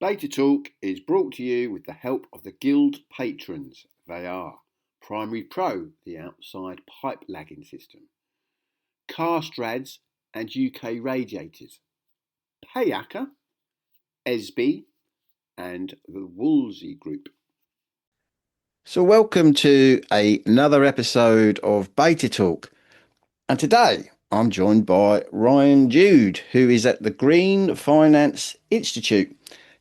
Beta Talk is brought to you with the help of the Guild patrons. They are Primary Pro, the outside pipe lagging system, Car Strads and UK Radiators, Payaka, Esby, and the Woolsey Group. So welcome to another episode of Beta Talk. And today I'm joined by Ryan Jude, who is at the Green Finance Institute.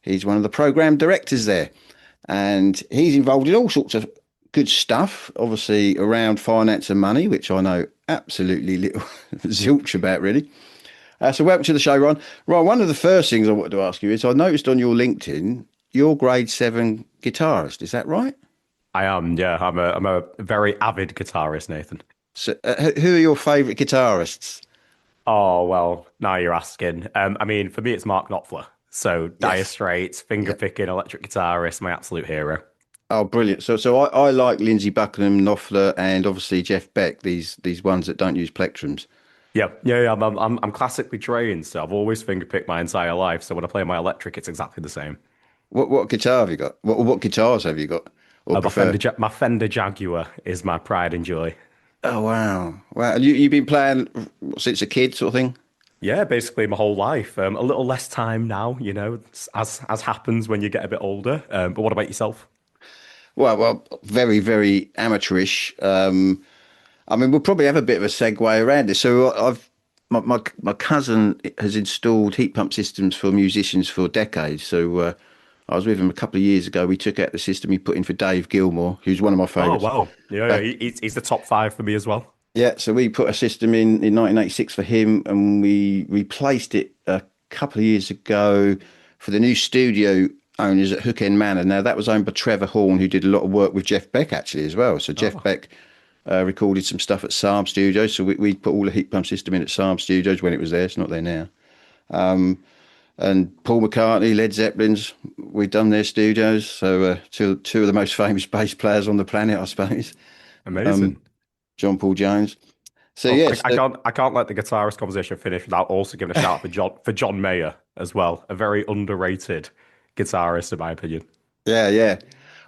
He's one of the programme directors there, and he's involved in all sorts of good stuff, obviously around finance and money, which I know absolutely little zilch about, really. So welcome to the show, Ryan. Ryan, one of the first things I wanted to ask you is I noticed on your LinkedIn, you're grade 7 guitarist. Is that right? I am, yeah. I'm a very avid guitarist, Nathan. So who are your favourite guitarists? Oh, well, now you're asking. I mean, for me, it's Mark Knopfler. So Dire Yes. Straits, finger picking, electric guitarist, my absolute hero. Oh, brilliant. So I like Lindsey Buckingham, Knopfler, and obviously Jeff Beck, these ones that don't use plectrums. Yeah. I'm classically trained, so I've always finger picked my entire life. So when I play my electric, it's exactly the same. What guitar have you got? What guitars have you got or prefer? My Fender Jaguar is my pride and joy. Oh, wow. Wow. And you've been playing since a kid sort of thing? Yeah, basically my whole life. A little less time now, as happens when you get a bit older. But what about yourself? Well, very, very amateurish. I mean, we'll probably have a bit of a segue around this. So my cousin has installed heat pump systems for musicians for decades. So I was with him a couple of years ago. We took out the system he put in for Dave Gilmour, who's one of my Oh, favourites. wow. Yeah, he's the top five for me as well. Yeah, so we put a system in 1986 for him, and we replaced it a couple of years ago for the new studio owners at Hook End Manor. Now, that was owned by Trevor Horn, who did a lot of work with Jeff Beck, actually, as well. So Jeff Beck recorded some stuff at Psalm Studios. So we put all the heat pump system in at Psalm Studios when it was there. It's not there now. And Paul McCartney, Led Zeppelin's, we've done their studios. So two of the most famous bass players on the planet, I suppose. Amazing. John Paul Jones. So Oh, yes, I can't let the guitarist conversation finish without also giving a shout out for John Mayer as well. A very underrated guitarist, in my opinion. yeah.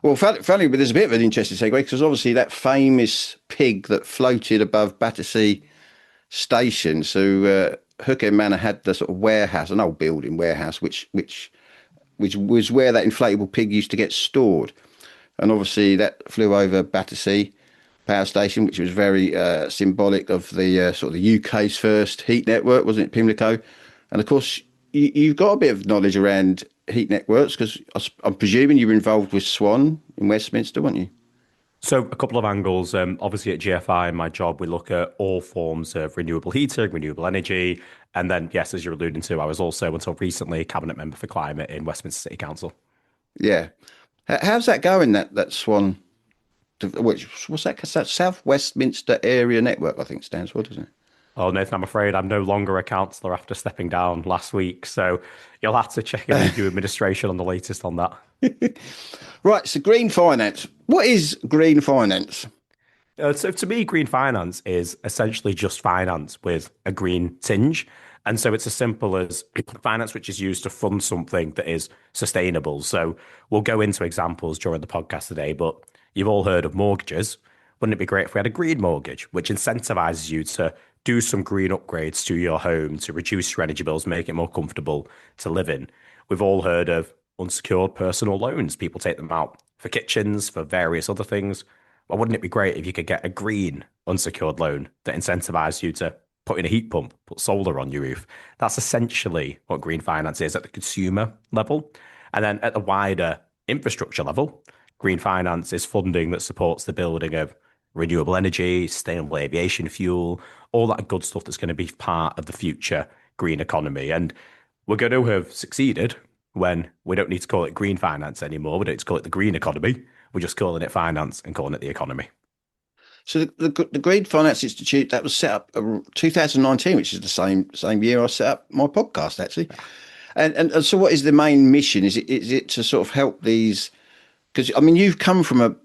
Well, funny, but there's a bit of an interesting segue because obviously that famous pig that floated above Battersea Station. So Hook End Manor had the sort of warehouse, an old building warehouse, which was where that inflatable pig used to get stored, and obviously that flew over Battersea Power Station, which was very symbolic of the sort of the UK's first heat network, wasn't it, Pimlico? And of course, you've got a bit of knowledge around heat networks because I'm presuming you were involved with Swan in Westminster, weren't you? So a couple of angles. Obviously at GFI, in my job, we look at all forms of renewable heating, renewable energy. And then, yes, as you're alluding to, I was also, until recently, cabinet member for climate in Westminster City Council. Yeah. How's that going, that Swan? What's that? 'Cause that's South Westminster Area Network, I think it stands for, doesn't it? Oh, Nathan, I'm afraid I'm no longer a councillor after stepping down last week. So you'll have to check in with your administration on the latest on that. Right, so green finance. What is green finance? So to me, green finance is essentially just finance with a green tinge. And so it's as simple as finance which is used to fund something that is sustainable. So we'll go into examples during the podcast today, but you've all heard of mortgages. Wouldn't it be great if we had a green mortgage, which incentivizes you to do some green upgrades to your home to reduce your energy bills, make it more comfortable to live in? We've all heard of unsecured personal loans. People take them out for kitchens, for various other things. Well, wouldn't it be great if you could get a green unsecured loan that incentivizes you to put in a heat pump, put solar on your roof? That's essentially what green finance is at the consumer level. And then at the wider infrastructure level, green finance is funding that supports the building of renewable energy, sustainable aviation fuel, all that good stuff that's going to be part of the future green economy. And we're going to have succeeded when we don't need to call it green finance anymore. We don't need to call it the green economy. We're just calling it finance and calling it the economy. So the Green Finance Institute, that was set up 2019, which is the same year I set up my podcast, actually. And so what is the main mission? Is it to sort of help these? Because, I mean, you've come from a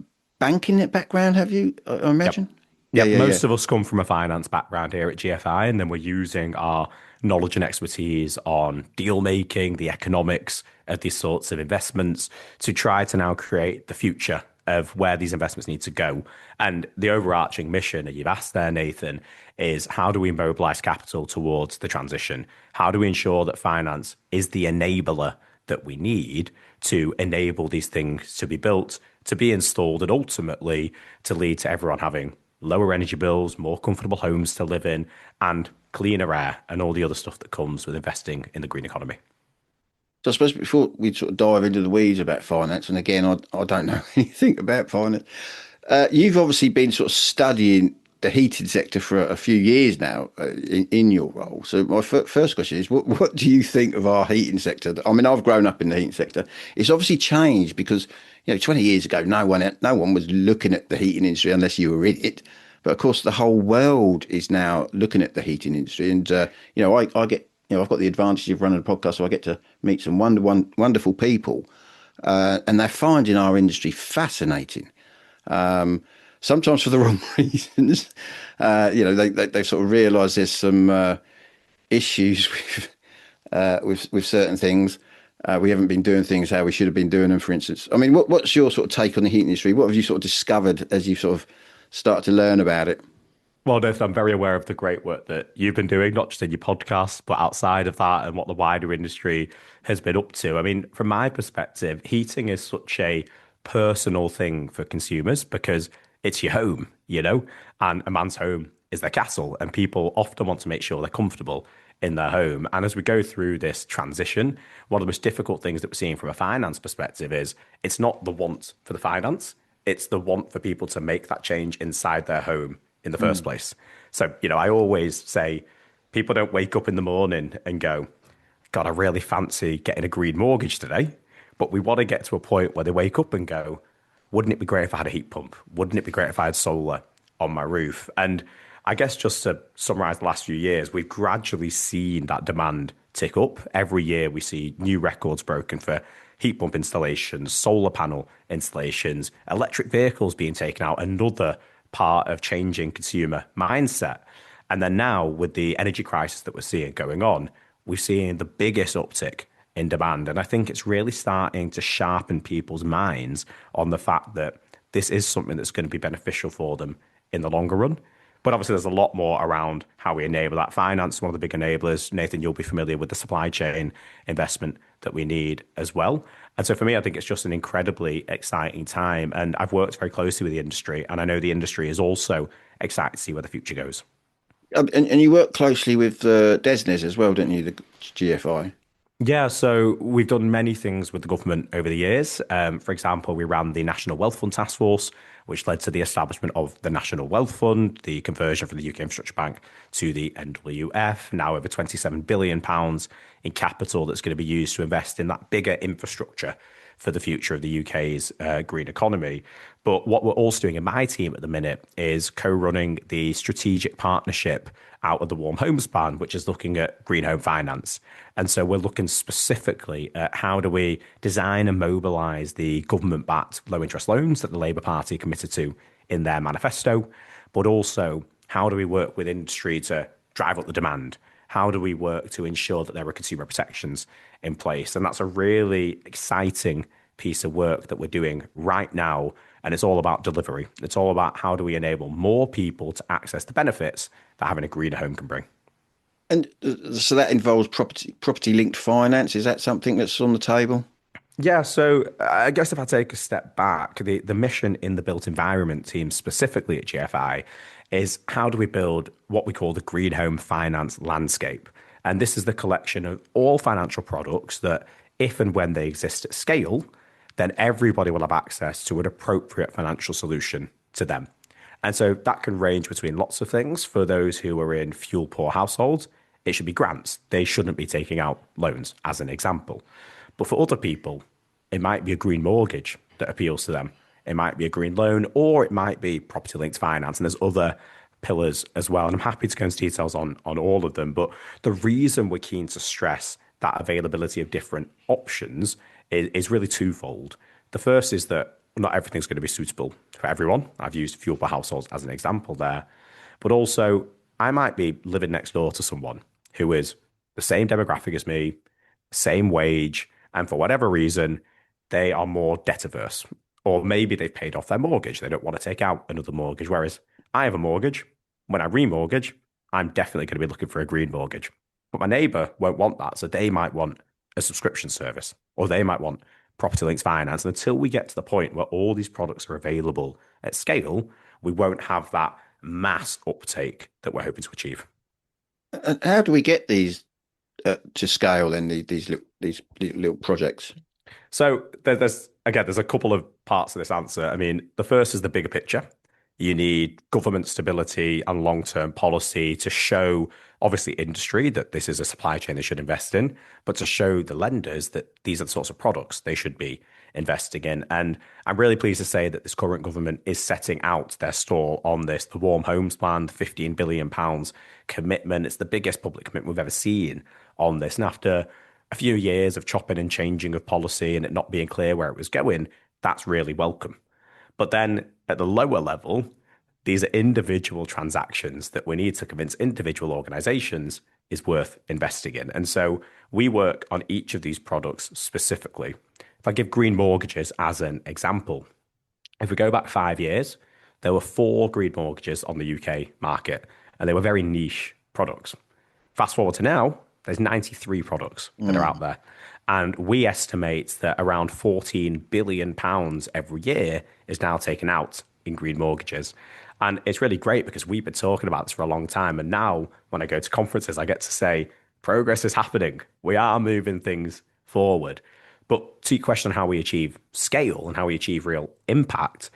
banking background, have you? I imagine. Yep. Most of us come from a finance background here at GFI, and then we're using our knowledge and expertise on deal making, the economics of these sorts of investments, to try to now create the future of where these investments need to go. And the overarching mission that you've asked there, Nathan, is how do we mobilize capital towards the transition? How do we ensure that finance is the enabler that we need to enable these things to be built, to be installed, and ultimately to lead to everyone having lower energy bills, more comfortable homes to live in, and cleaner air, and all the other stuff that comes with investing in the green economy. So I suppose before we sort of dive into the weeds about finance, and again, I don't know anything about finance, you've obviously been sort of studying the heating sector for a few years now in your role. So my first question is, what do you think of our heating sector? I mean, I've grown up in the heating sector. It's obviously changed because, 20 years ago, no one was looking at the heating industry unless you were in it. But of course, the whole world is now looking at the heating industry. And, I get, I've got the advantage of running a podcast, so I get to meet some wonderful people. And they're finding our industry fascinating. Sometimes for the wrong reasons. They sort of realise there's some issues with certain things. We haven't been doing things how we should have been doing them, for instance. I mean, what's your sort of take on the heating industry? What have you sort of discovered as you sort of start to learn about it? Well, Nathan, I'm very aware of the great work that you've been doing, not just in your podcast, but outside of that, and what the wider industry has been up to. I mean, from my perspective, heating is such a personal thing for consumers because it's your home, and a man's home is their castle, and people often want to make sure they're comfortable in their home. And as we go through this transition, one of the most difficult things that we're seeing from a finance perspective is it's not the want for the finance, it's the want for people to make that change inside their home in the first place. So, I always say people don't wake up in the morning and go, God, I really fancy getting a green mortgage today. But we want to get to a point where they wake up and go, wouldn't it be great if I had a heat pump? Wouldn't it be great if I had solar on my roof? And I guess just to summarize the last few years, we've gradually seen that demand tick up. Every year we see new records broken for heat pump installations, solar panel installations, electric vehicles being taken out, another part of changing consumer mindset. And then now with the energy crisis that we're seeing going on, we're seeing the biggest uptick in demand. And I think it's really starting to sharpen people's minds on the fact that this is something that's going to be beneficial for them in the longer run. But obviously, there's a lot more around how we enable that finance. One of the big enablers, Nathan, you'll be familiar with the supply chain investment that we need as well. And so for me, I think it's just an incredibly exciting time. And I've worked very closely with the industry, and I know the industry is also excited to see where the future goes. And you work closely with DESNZ as well, don't you, the GFI? Yeah, so we've done many things with the government over the years. For example, we ran the National Wealth Fund Task Force, which led to the establishment of the National Wealth Fund, the conversion from the UK Infrastructure Bank to the NWF, now over £27 billion in capital that's going to be used to invest in that bigger infrastructure for the future of the UK's green economy. But what we're also doing in my team at the minute is co-running the strategic partnership out of the Warm Homes Plan, which is looking at green home finance. And so we're looking specifically at how do we design and mobilise the government-backed low-interest loans that the Labour Party committed to in their manifesto, but also how do we work with industry to drive up the demand? How do we work to ensure that there are consumer protections in place? And that's a really exciting piece of work that we're doing right now. And it's all about delivery. It's all about how do we enable more people to access the benefits that having a greener home can bring. And so that involves property-linked finance. Is that something that's on the table? Yeah, so I guess if I take a step back, the mission in the built environment team, specifically at GFI, is how do we build what we call the green home finance landscape? And this is the collection of all financial products that, if and when they exist at scale, then everybody will have access to an appropriate financial solution to them. And so that can range between lots of things. For those who are in fuel poor households, it should be grants. They shouldn't be taking out loans, as an example. But for other people, it might be a green mortgage that appeals to them. It might be a green loan, or it might be property linked finance. And there's other pillars as well. And I'm happy to go into details on all of them. But the reason we're keen to stress that availability of different options is really twofold. The first is that not everything's going to be suitable for everyone. I've used fuel per households as an example there. But also, I might be living next door to someone who is the same demographic as me, same wage, and for whatever reason, they are more debt averse. Or maybe they've paid off their mortgage. They don't want to take out another mortgage. Whereas I have a mortgage. When I remortgage, I'm definitely going to be looking for a green mortgage. But my neighbor won't want that. So they might want a subscription service, or they might want property linked finance. And until we get to the point where all these products are available at scale, we won't have that mass uptake that we're hoping to achieve. And how do we get these to scale then, these little projects? So there's a couple of parts of this answer. I mean, the first is the bigger picture. You need government stability and long-term policy to show, obviously, industry that this is a supply chain they should invest in, but to show the lenders that these are the sorts of products they should be investing in. And I'm really pleased to say that this current government is setting out their stall on this. The Warm Homes Plan, the £15 billion commitment, it's the biggest public commitment we've ever seen on this. And after a few years of chopping and changing of policy and it not being clear where it was going, that's really welcome. But then at the lower level, these are individual transactions that we need to convince individual organizations is worth investing in. And so we work on each of these products specifically. If I give green mortgages as an example, if we go back 5 years, there were 4 green mortgages on the UK market, and they were very niche products. Fast forward to now, there's 93 products that are out there. And we estimate that around £14 billion every year is now taken out in green mortgages. And it's really great because we've been talking about this for a long time. And now when I go to conferences, I get to say, progress is happening. We are moving things forward. But to your question on how we achieve scale and how we achieve real impact,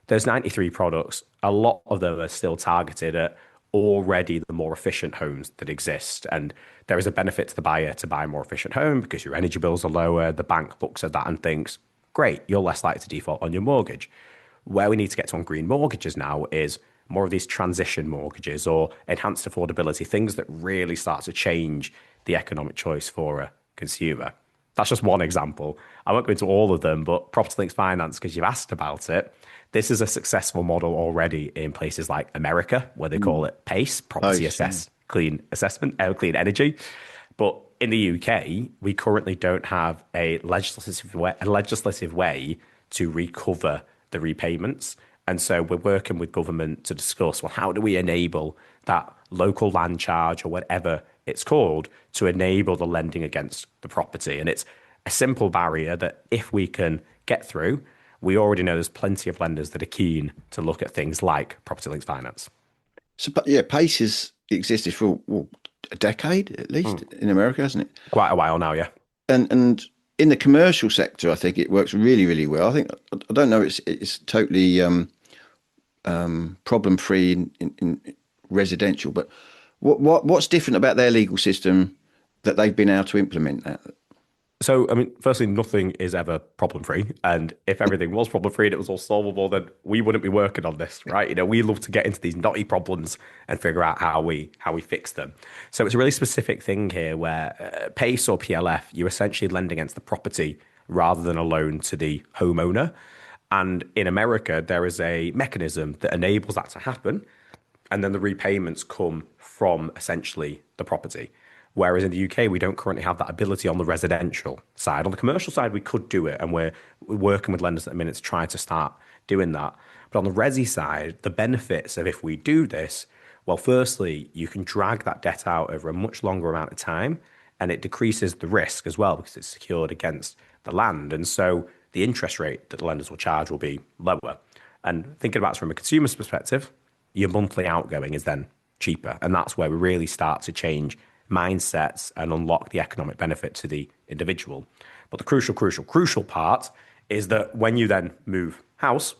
there's 93 products. A lot of them are still targeted at already the more efficient homes that exist. And there is a benefit to the buyer to buy a more efficient home because your energy bills are lower. The bank looks at that and thinks, great, you're less likely to default on your mortgage. Where we need to get to on green mortgages now is more of these transition mortgages or enhanced affordability, things that really start to change the economic choice for a consumer. That's just one example. I won't go into all of them, but property linked finance, because you've asked about it, this is a successful model already in places like America, where they call it PACE, Property Assess Clean Assessment, Clean Energy. But in the UK, we currently don't have a legislative way to recover the repayments. And so we're working with government to discuss, well, how do we enable that local land charge or whatever it's called to enable the lending against the property? And it's a simple barrier that if we can get through, we already know there's plenty of lenders that are keen to look at things like property linked finance. So, but yeah, PACE has existed for a decade at least in America, hasn't it? Quite a while now, yeah. And in the commercial sector, I think it works really, really well. I don't know, it's totally problem free in residential, but what's different about their legal system that they've been able to implement that? So, I mean, firstly, nothing is ever problem free. And if everything was problem free and it was all solvable, then we wouldn't be working on this, right? You know, we love to get into these knotty problems and figure out how we fix them. So it's a really specific thing here where PACE or PLF, you essentially lend against the property rather than a loan to the homeowner. And in America, there is a mechanism that enables that to happen. And then the repayments come from essentially the property. Whereas in the UK, we don't currently have that ability on the residential side. On the commercial side, we could do it, and we're working with lenders at the minute to try to start doing that. But on the resi side, the benefits of if we do this, well, firstly, you can drag that debt out over a much longer amount of time, and it decreases the risk as well because it's secured against the land. And so the interest rate that the lenders will charge will be lower. And thinking about it from a consumer's perspective, your monthly outgoing is then cheaper. And that's where we really start to change mindsets and unlock the economic benefit to the individual. But the crucial part is that when you then move house,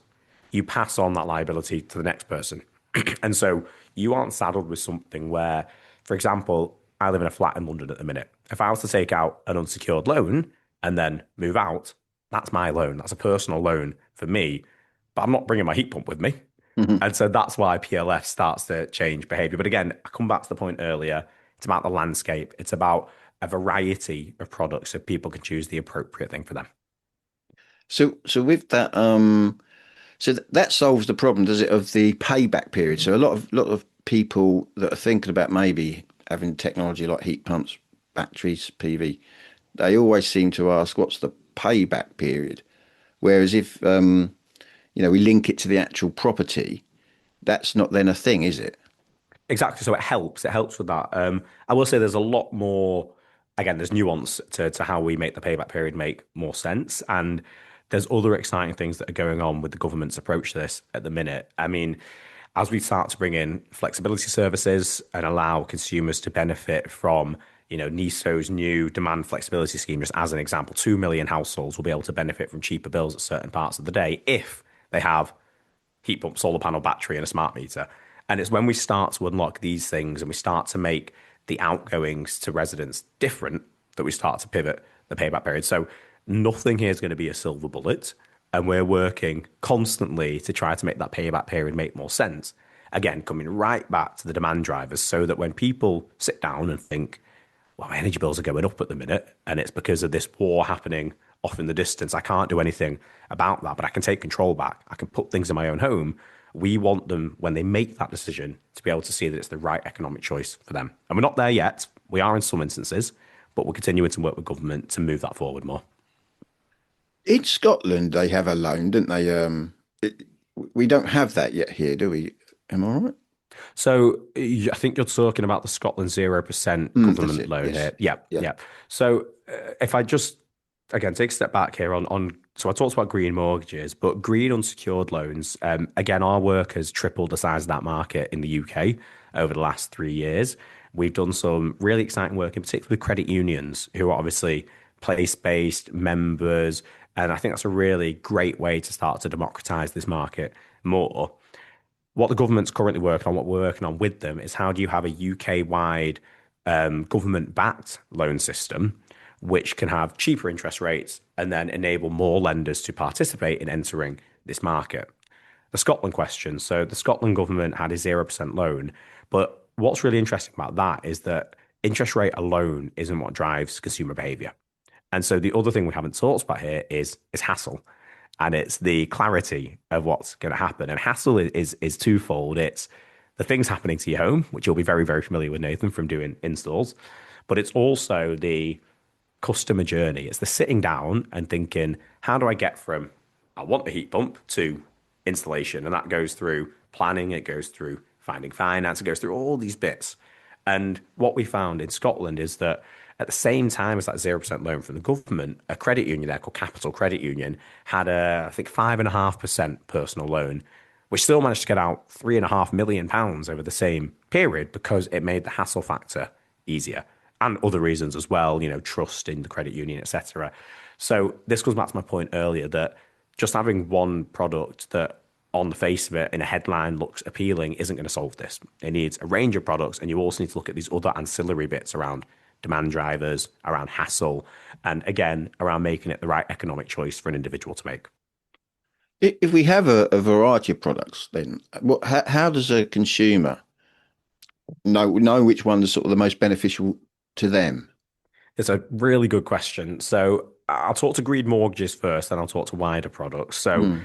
you pass on that liability to the next person. And so you aren't saddled with something where, for example, I live in a flat in London at the minute. If I was to take out an unsecured loan and then move out, that's my loan. That's a personal loan for me, but I'm not bringing my heat pump with me. And so that's why PLF starts to change behavior. But again, I come back to the point earlier. It's about the landscape. It's about a variety of products so people can choose the appropriate thing for them. So with that, that solves the problem, does it, of the payback period? So a lot of people that are thinking about maybe having technology like heat pumps batteries, PV, they always seem to ask what's the payback period. Whereas if we link it to the actual property, that's not then a thing, is it? Exactly. So it helps. It helps with that. I will say there's a lot more. Again, there's nuance to how we make the payback period make more sense, and there's other exciting things that are going on with the government's approach to this at the minute. I mean, as we start to bring in flexibility services and allow consumers to benefit from, NESO's new demand flexibility scheme, just as an example, 2 million households will be able to benefit from cheaper bills at certain parts of the day if they have heat pump, solar panel, battery, and a smart meter. And it's when we start to unlock these things and we start to make the outgoings to residents different that we start to pivot the payback period. So nothing here is going to be a silver bullet. And we're working constantly to try to make that payback period make more sense. Again, coming right back to the demand drivers so that when people sit down and think, well, my energy bills are going up at the minute, and it's because of this war happening off in the distance. I can't do anything about that, but I can take control back. I can put things in my own home. We want them, when they make that decision, to be able to see that it's the right economic choice for them. And we're not there yet. We are in some instances, but we're continuing to work with government to move that forward more. In Scotland, they have a loan, don't they? We don't have that yet here, do we? Am I right? So I think you're talking about the Scotland 0% government loan yes. here. Yeah. So if I just, again, take a step back here so I talked about green mortgages, but green unsecured loans, again, our work has tripled the size of that market in the UK over the last 3 years. We've done some really exciting work, in particular with credit unions, who are obviously place-based members. And I think that's a really great way to start to democratize this market more. What the government's currently working on, what we're working on with them, is how do you have a UK-wide government-backed loan system which can have cheaper interest rates and then enable more lenders to participate in entering this market. The Scotland question. So the Scotland government had a 0% loan, but what's really interesting about that is that interest rate alone isn't what drives consumer behavior. And so the other thing we haven't talked about here is hassle. And it's the clarity of what's going to happen. And hassle is twofold. It's the things happening to your home, which you'll be very, very familiar with, Nathan, from doing installs. But it's also the customer journey. It's the sitting down and thinking, how do I get from I want the heat pump to installation? And that goes through planning, it goes through finding finance, it goes through all these bits. And what we found in Scotland is that at the same time as that 0% loan from the government, a credit union there called Capital Credit Union had I think 5.5% personal loan, which still managed to get out £3.5 million over the same period because it made the hassle factor easier. And other reasons as well, trust in the credit union, etc. So this goes back to my point earlier that just having one product that on the face of it in a headline looks appealing isn't going to solve this. It needs a range of products, and you also need to look at these other ancillary bits around demand drivers, around hassle, and again, around making it the right economic choice for an individual to make. If we have a variety of products, then how does a consumer know which one is sort of the most beneficial to them? It's a really good question. So I'll talk to green mortgages first, then I'll talk to wider products. So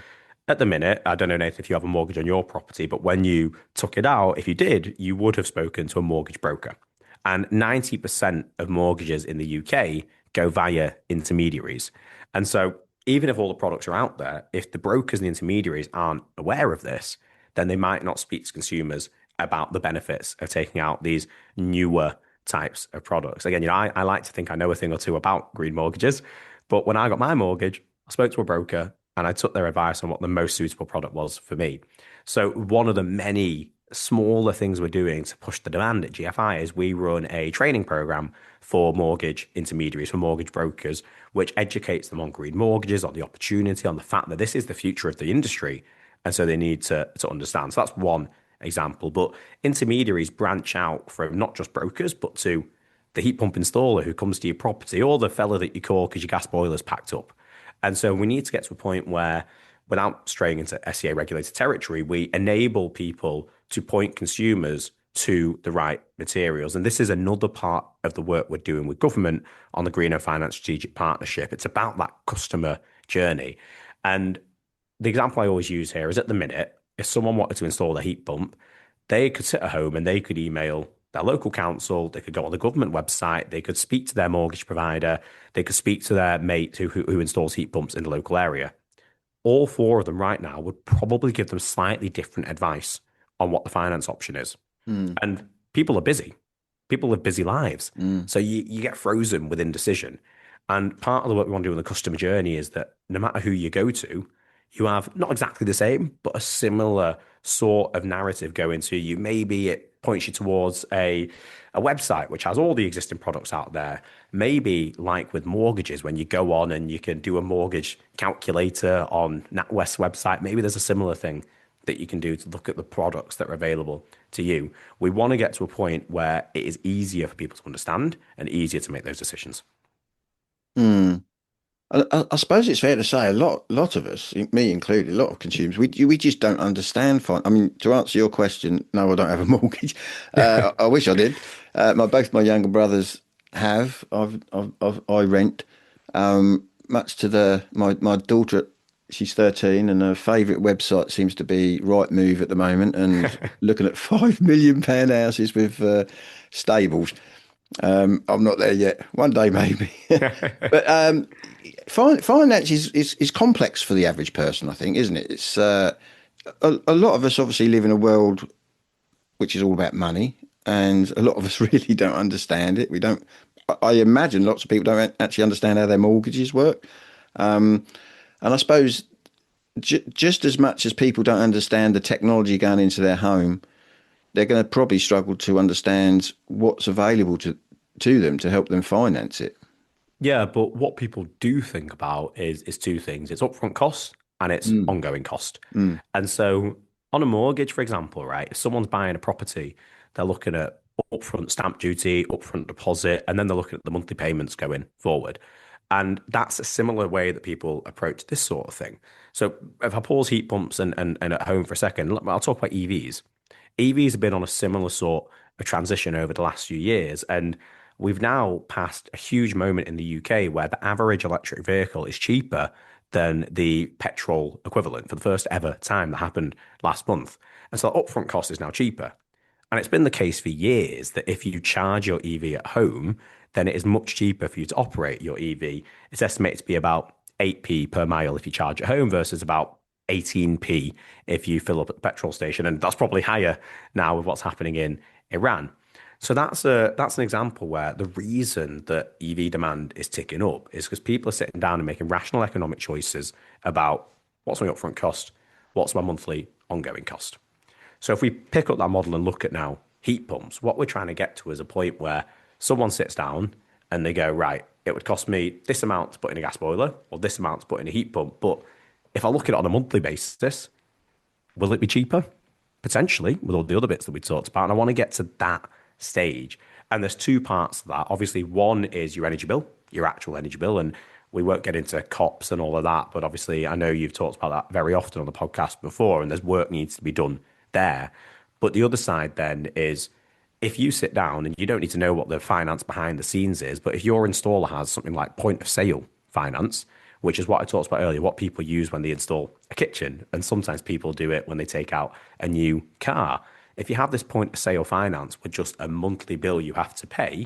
at the minute, I don't know, Nathan, if you have a mortgage on your property, but when you took it out, if you did, you would have spoken to a mortgage broker. And 90% of mortgages in the UK go via intermediaries. And so even if all the products are out there, if the brokers and the intermediaries aren't aware of this, then they might not speak to consumers about the benefits of taking out these newer types of products. Again, I like to think I know a thing or two about green mortgages, but when I got my mortgage, I spoke to a broker and I took their advice on what the most suitable product was for me. So one of the many smaller things we're doing to push the demand at GFI is we run a training program for mortgage intermediaries, for mortgage brokers, which educates them on green mortgages, on the opportunity, on the fact that this is the future of the industry. And so they need to understand. So that's one example. But intermediaries branch out from not just brokers, but to the heat pump installer who comes to your property, or the fella that you call because your gas boiler's packed up. And so we need to get to a point where, without straying into SEA regulated territory, we enable people to point consumers to the right materials. And this is another part of the work we're doing with government on the Green Finance Strategic Partnership. It's about that customer journey. And the example I always use here is, at the minute, if someone wanted to install a heat pump, they could sit at home and they could email their local council, they could go on the government website, they could speak to their mortgage provider, they could speak to their mate who installs heat pumps in the local area. All four of them right now would probably give them slightly different advice on what the finance option is. And people are busy. People live busy lives. So you get frozen with indecision. And part of the work we want to do in the customer journey is that no matter who you go to, you have not exactly the same, but a similar sort of narrative going to you. Maybe it points you towards a website which has all the existing products out there. Maybe like with mortgages, when you go on and you can do a mortgage calculator on NatWest's website, maybe there's a similar thing that you can do to look at the products that are available to you. We want to get to a point where it is easier for people to understand and easier to make those decisions. I suppose it's fair to say a lot of us, me included, a lot of consumers, we just don't understand. I mean, to answer your question, no, I don't have a mortgage. I wish I did. Both my younger brothers have. I rent. Much to my daughter, she's 13, and her favourite website seems to be Rightmove at the moment, and looking at £5 million houses with stables. I'm not there yet. One day maybe. But finance is complex for the average person, I think, isn't it? It's a lot of us obviously live in a world which is all about money, and a lot of us really don't understand it. I imagine lots of people don't actually understand how their mortgages work. And I suppose just as much as people don't understand the technology going into their home, they're going to probably struggle to understand what's available to them to help them finance it. Yeah, but what people do think about is two things. It's upfront cost and it's ongoing cost. And so on a mortgage, for example, right, if someone's buying a property, they're looking at upfront stamp duty, upfront deposit, and then they're looking at the monthly payments going forward. And that's a similar way that people approach this sort of thing. So if I pause heat pumps and at home for a second, I'll talk about EVs. EVs have been on a similar sort of transition over the last few years. And we've now passed a huge moment in the UK where the average electric vehicle is cheaper than the petrol equivalent for the first ever time. That happened last month. And so the upfront cost is now cheaper. And it's been the case for years that if you charge your EV at home, then it is much cheaper for you to operate your EV. It's estimated to be about 8p per mile if you charge at home versus about 18p if you fill up at the petrol station. And that's probably higher now with what's happening in Iran. So that's an example where the reason that EV demand is ticking up is because people are sitting down and making rational economic choices about what's my upfront cost, what's my monthly ongoing cost. So if we pick up that model and look at now heat pumps, what we're trying to get to is a point where someone sits down and they go, right, it would cost me this amount to put in a gas boiler or this amount to put in a heat pump. But if I look at it on a monthly basis, will it be cheaper? Potentially, with all the other bits that we talked about. And I want to get to that stage. And there's two parts to that. Obviously, one is your energy bill, your actual energy bill. And we won't get into COPs and all of that. But obviously, I know you've talked about that very often on the podcast before, and there's work needs to be done there. But the other side then is if you sit down and you don't need to know what the finance behind the scenes is, but if your installer has something like point of sale finance, which is what I talked about earlier, what people use when they install a kitchen, and sometimes people do it when they take out a new car. If you have this point of sale finance with just a monthly bill you have to pay,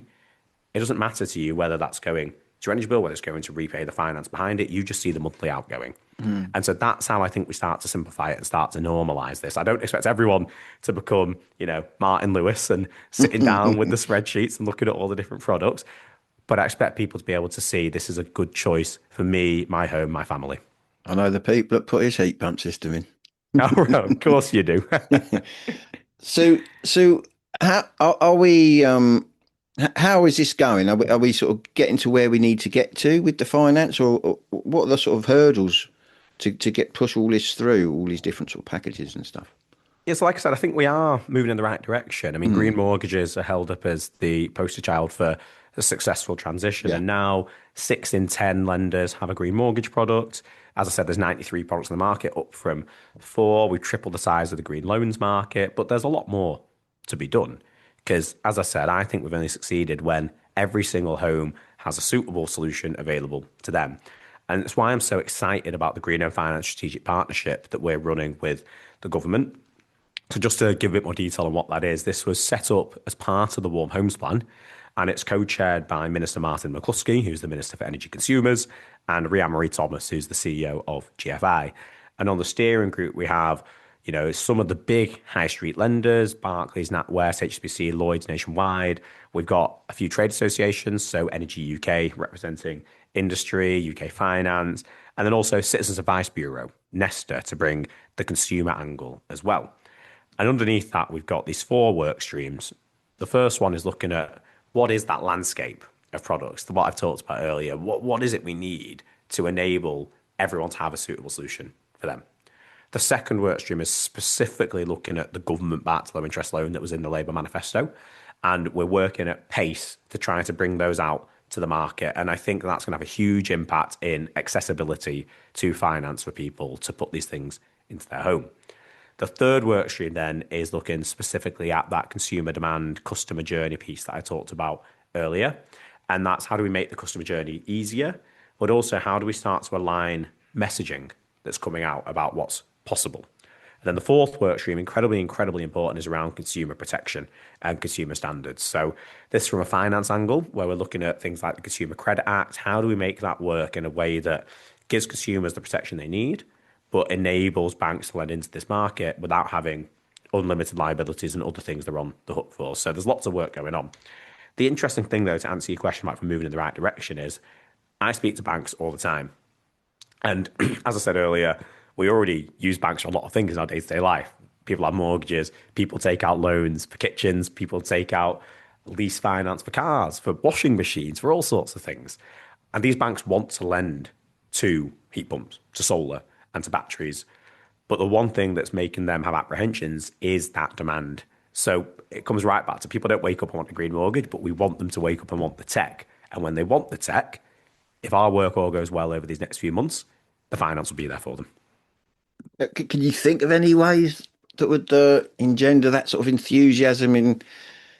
it doesn't matter to you whether that's going to your energy bill, whether it's going to repay the finance behind it. You just see the monthly outgoing. And so that's how I think we start to simplify it and start to normalize this. I don't expect everyone to become, Martin Lewis and sitting down with the spreadsheets and looking at all the different products. But I expect people to be able to see this is a good choice for me, my home, my family. I know the people that put his heat pump system in. Oh, well, of course you do. So how are we? How is this going? Are we sort of getting to where we need to get to with the finance, or what are the sort of hurdles to push all this through, all these different sort of packages and stuff? Yeah, so like I said, I think we are moving in the right direction. I mean, green mortgages are held up as the poster child for a successful transition. Yeah. And now 6 in 10 lenders have a green mortgage product. As I said, there's 93 products in the market, up from 4. We've tripled the size of the green loans market, but there's a lot more to be done. Because as I said, I think we've only succeeded when every single home has a suitable solution available to them. And that's why I'm so excited about the Green Home Finance Strategic Partnership that we're running with the government, So just to give a bit more detail on what that is, this was set up as part of the Warm Homes Plan, and it's co-chaired by Minister Martin McCluskey, who's the Minister for Energy Consumers, and Rhian-Marie Thomas, who's the CEO of GFI. And on the steering group, we have, some of the big high street lenders, Barclays, NatWest, HSBC, Lloyds Nationwide. We've got a few trade associations, so Energy UK representing industry, UK finance, and then also Citizens Advice Bureau, Nesta, to bring the consumer angle as well. And underneath that, we've got these 4 work streams. The first one is looking at what is that landscape of products, what I've talked about earlier. What is it we need to enable everyone to have a suitable solution for them? The second work stream is specifically looking at the government-backed low-interest loan that was in the Labour manifesto. And we're working at pace to try to bring those out to the market. And I think that's going to have a huge impact in accessibility to finance for people to put these things into their home. The third work stream then is looking specifically at that consumer demand, customer journey piece that I talked about earlier. And that's how do we make the customer journey easier, but also how do we start to align messaging that's coming out about what's possible. And then the fourth work stream, incredibly important, is around consumer protection and consumer standards. So this from a finance angle, where we're looking at things like the Consumer Credit Act. How do we make that work in a way that gives consumers the protection they need, but enables banks to lend into this market without having unlimited liabilities and other things they're on the hook for? So there's lots of work going on. The interesting thing, though, to answer your question about if we're moving in the right direction is I speak to banks all the time. And as I said earlier, we already use banks for a lot of things in our day-to-day life. People have mortgages, people take out loans for kitchens, people take out lease finance for cars, for washing machines, for all sorts of things. And these banks want to lend to heat pumps, to solar, and to batteries. But the one thing that's making them have apprehensions is that demand. So it comes right back to people don't wake up and want a green mortgage, but we want them to wake up and want the tech. And when they want the tech, if our work all goes well over these next few months, the finance will be there for them. Can you think of any ways that would engender that sort of enthusiasm in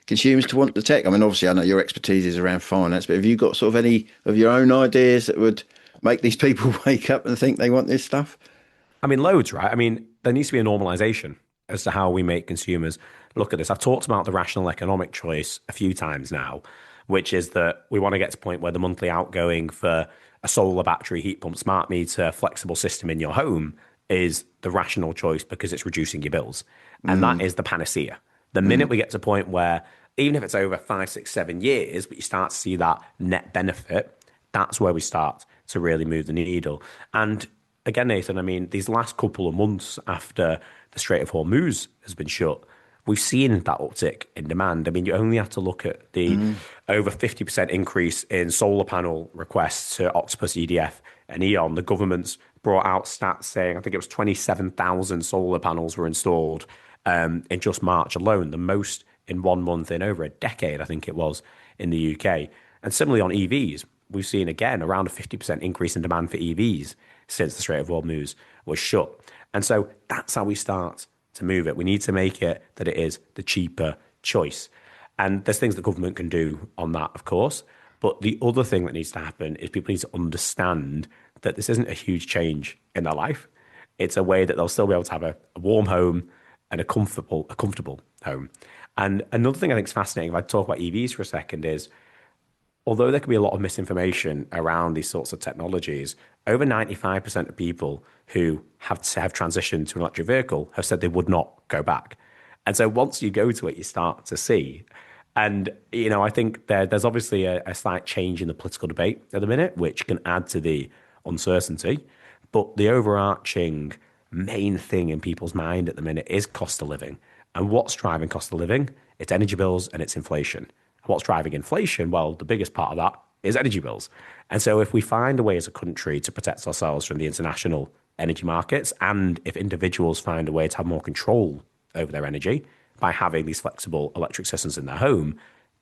consumers to want the tech? I mean, obviously, I know your expertise is around finance, but have you got sort of any of your own ideas that would make these people wake up and think they want this stuff? I mean, loads, right? I mean, there needs to be a normalization as to how we make consumers look at this. I've talked about the rational economic choice a few times now, which is that we want to get to a point where the monthly outgoing for a solar battery, heat pump, smart meter, flexible system in your home is the rational choice because it's reducing your bills. And that is the panacea. The minute we get to a point where, even if it's over 5, 6, 7 years, but you start to see that net benefit, that's where we start to really move the needle. And again, Nathan, I mean, these last couple of months after the Strait of Hormuz has been shut, we've seen that uptick in demand. I mean, you only have to look at the over 50% increase in solar panel requests to Octopus, EDF, and E.ON. The government's brought out stats saying, I think it was 27,000 solar panels were installed in just March alone, the most in 1 month in over a decade, I think it was, in the UK. And similarly on EVs, we've seen again around a 50% increase in demand for EVs since the Strait of Hormuz was shut. And so that's how we start to move it. We need to make it that it is the cheaper choice. And there's things the government can do on that, of course. But the other thing that needs to happen is people need to understand that this isn't a huge change in their life. It's a way that they'll still be able to have a warm home and a comfortable home. And another thing I think is fascinating, if I talk about EVs for a second, is although there can be a lot of misinformation around these sorts of technologies, over 95% of people who have transitioned to an electric vehicle have said they would not go back. And so once you go to it, you start to see. And, I think there's obviously a slight change in the political debate at the minute, which can add to the uncertainty. But the overarching main thing in people's mind at the minute is cost of living. And what's driving cost of living? It's energy bills and it's inflation. What's driving inflation? Well, the biggest part of that is energy bills. And so if we find a way as a country to protect ourselves from the international energy markets, and if individuals find a way to have more control over their energy by having these flexible electric systems in their home,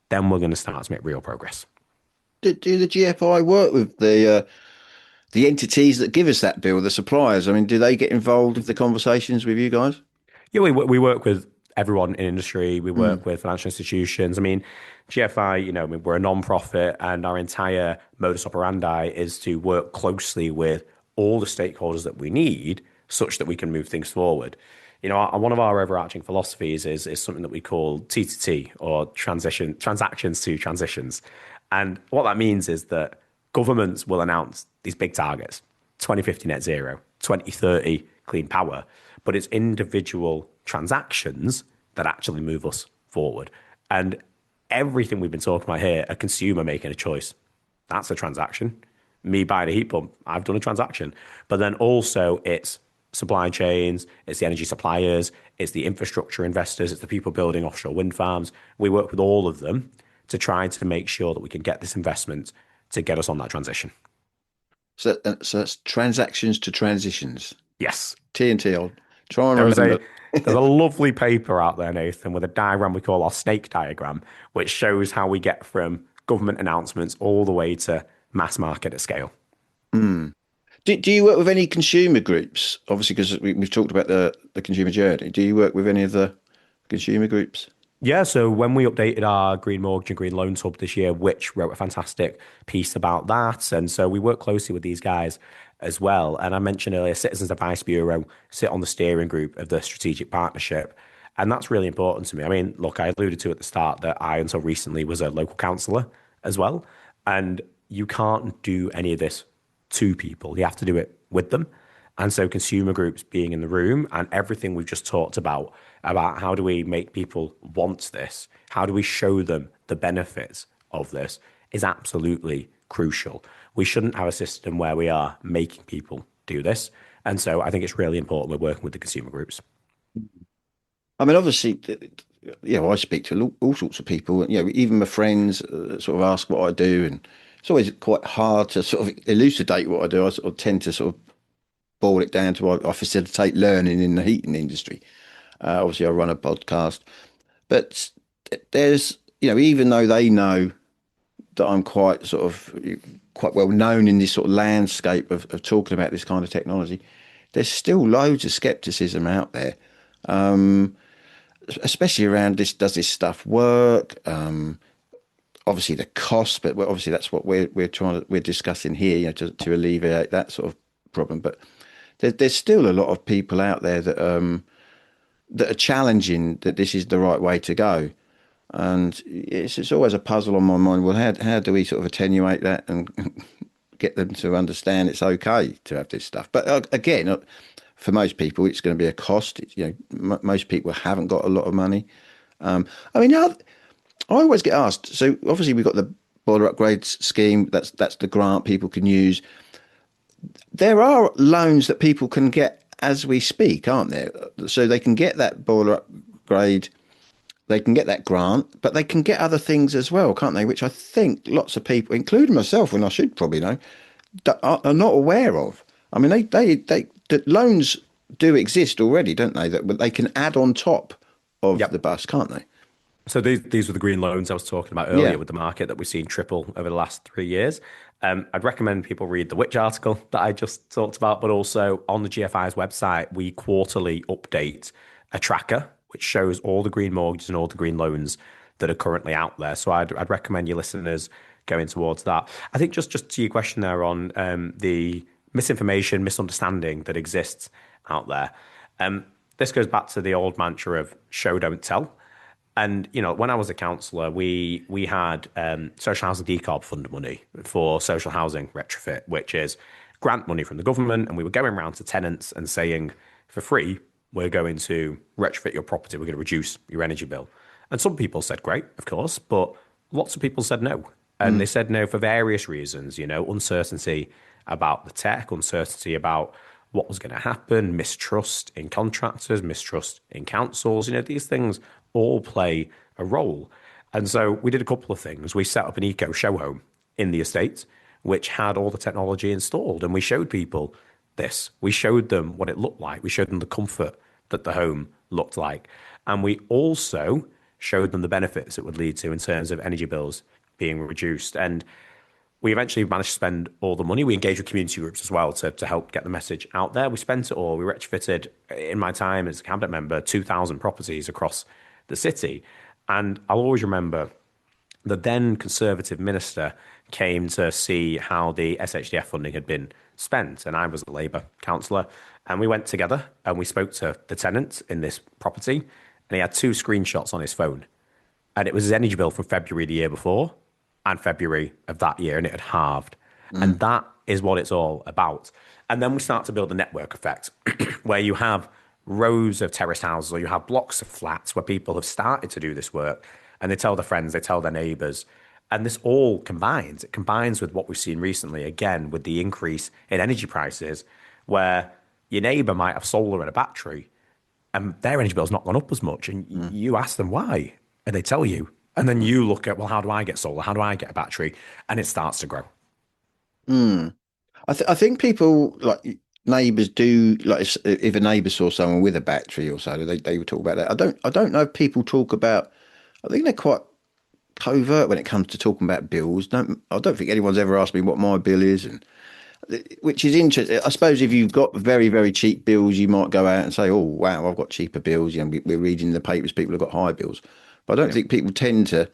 then we're going to start to make real progress. Do the GFI work with the entities that give us that bill, the suppliers? I mean, do they get involved with the conversations with you guys? Yeah, we work with everyone in industry. We work with financial institutions. I mean, GFI, we're a non-profit, and our entire modus operandi is to work closely with all the stakeholders that we need such that we can move things forward. one of our overarching philosophies is something that we call T to T, or transactions to transitions. And what that means is that governments will announce these big targets: 2050 net zero, 2030 clean power, but it's individual transactions that actually move us forward. And everything we've been talking about here, a consumer making a choice, that's a transaction. Me buying a heat pump, I've done a transaction. But then also it's supply chains, it's the energy suppliers, it's the infrastructure investors, it's the people building offshore wind farms. We work with all of them to try to make sure that we can get this investment to get us on that transition. So that's transactions to transitions. Yes. T&T, I'll try and remember. There's a lovely paper out there, Nathan, with a diagram we call our snake diagram, which shows how we get from government announcements all the way to mass market at scale. Mm. Do you work with any consumer groups? Obviously, because we've talked about the consumer journey. Do you work with any of the consumer groups? Yeah, so when we updated our Green Mortgage and Green Loans Hub this year, Which wrote a fantastic piece about that. And so we work closely with these guys as well. And I mentioned earlier, Citizens Advice Bureau sit on the steering group of the strategic partnership. And that's really important to me. I mean, look, I alluded to at the start that I, until recently, was a local councillor as well. And you can't do any of this to people. You have to do it with them. And so consumer groups being in the room and everything we've just talked about how do we make people want this? How do we show them the benefits of this is absolutely crucial. We shouldn't have a system where we are making people do this. And so I think it's really important we're working with the consumer groups. I mean, obviously, I speak to all sorts of people, even my friends sort of ask what I do, and it's always quite hard to sort of elucidate what I do. I sort of tend to sort of boil it down to I facilitate learning in the heating industry. Obviously, I run a podcast, but there's, even though they know that I'm quite well known in this sort of landscape of talking about this kind of technology, there's still loads of skepticism out there, especially around this. Does this stuff work? Obviously the cost, but obviously that's what we're discussing here, to alleviate that sort of problem. But there's still a lot of people out there that are challenging that this is the right way to go, and it's always a puzzle on my mind. Well, how do we sort of attenuate that and get them to understand it's okay to have this stuff? But again, for most people, it's going to be a cost. Most people haven't got a lot of money. I mean, I always get asked. So obviously we've got the boiler upgrades scheme. That's the grant people can use. There are loans that people can get as we speak, aren't there? So they can get that boiler upgrade, they can get that grant, but they can get other things as well, can't they? Which I think lots of people, including myself, and I should probably know, are not aware of. I mean, the loans do exist already, don't they? That they can add on top of the bus, can't they? So these were the green loans I was talking about earlier with the market that we've seen triple over the last 3 years. I'd recommend people read the Which article that I just talked about, but also on the GFI's website, we quarterly update a tracker which shows all the green mortgages and all the green loans that are currently out there. So I'd recommend your listeners going towards that. I think just to your question there on the misinformation, misunderstanding that exists out there. This goes back to the old mantra of show, don't tell. And, when I was a councillor, we had social housing decarb fund money for social housing retrofit, which is grant money from the government. And we were going around to tenants and saying, for free, we're going to retrofit your property. We're going to reduce your energy bill. And some people said, great, of course, but lots of people said no. And they said no for various reasons, uncertainty about the tech, uncertainty about what was going to happen, mistrust in contractors, mistrust in councils. These things all play a role. And so we did a couple of things. We set up an eco show home in the estate, which had all the technology installed. And we showed people this. We showed them what it looked like. We showed them the comfort that the home looked like. And we also showed them the benefits it would lead to in terms of energy bills being reduced. And we eventually managed to spend all the money. We engaged with community groups as well to help get the message out there. We spent it all. We retrofitted, in my time as a cabinet member, 2,000 properties across the city. And I'll always remember the then Conservative minister came to see how the SHDF funding had been spent. And I was a Labour councillor. And we went together and we spoke to the tenant in this property. And he had 2 screenshots on his phone. And it was his energy bill from February the year before and February of that year. And it had halved. And that is what it's all about. And then we start to build a network effect where you have rows of terraced houses or you have blocks of flats where people have started to do this work and they tell their friends, they tell their neighbours. And this all combines. It combines with what we've seen recently, again, with the increase in energy prices, where your neighbour might have solar and a battery and their energy bill's not gone up as much. And you ask them why, and they tell you. And then you look at, well, how do I get solar? How do I get a battery? And it starts to grow. I think people, like neighbours, do, like if a neighbour saw someone with a battery or so, they would talk about that. I don't know if people talk about. I think they're quite covert when it comes to talking about bills. I don't think anyone's ever asked me what my bill is, and which is interesting. I suppose if you've got very, very cheap bills, you might go out and say, "Oh, wow, I've got cheaper bills." You know, we're reading the papers, people have got high bills, but I don't think people tend to.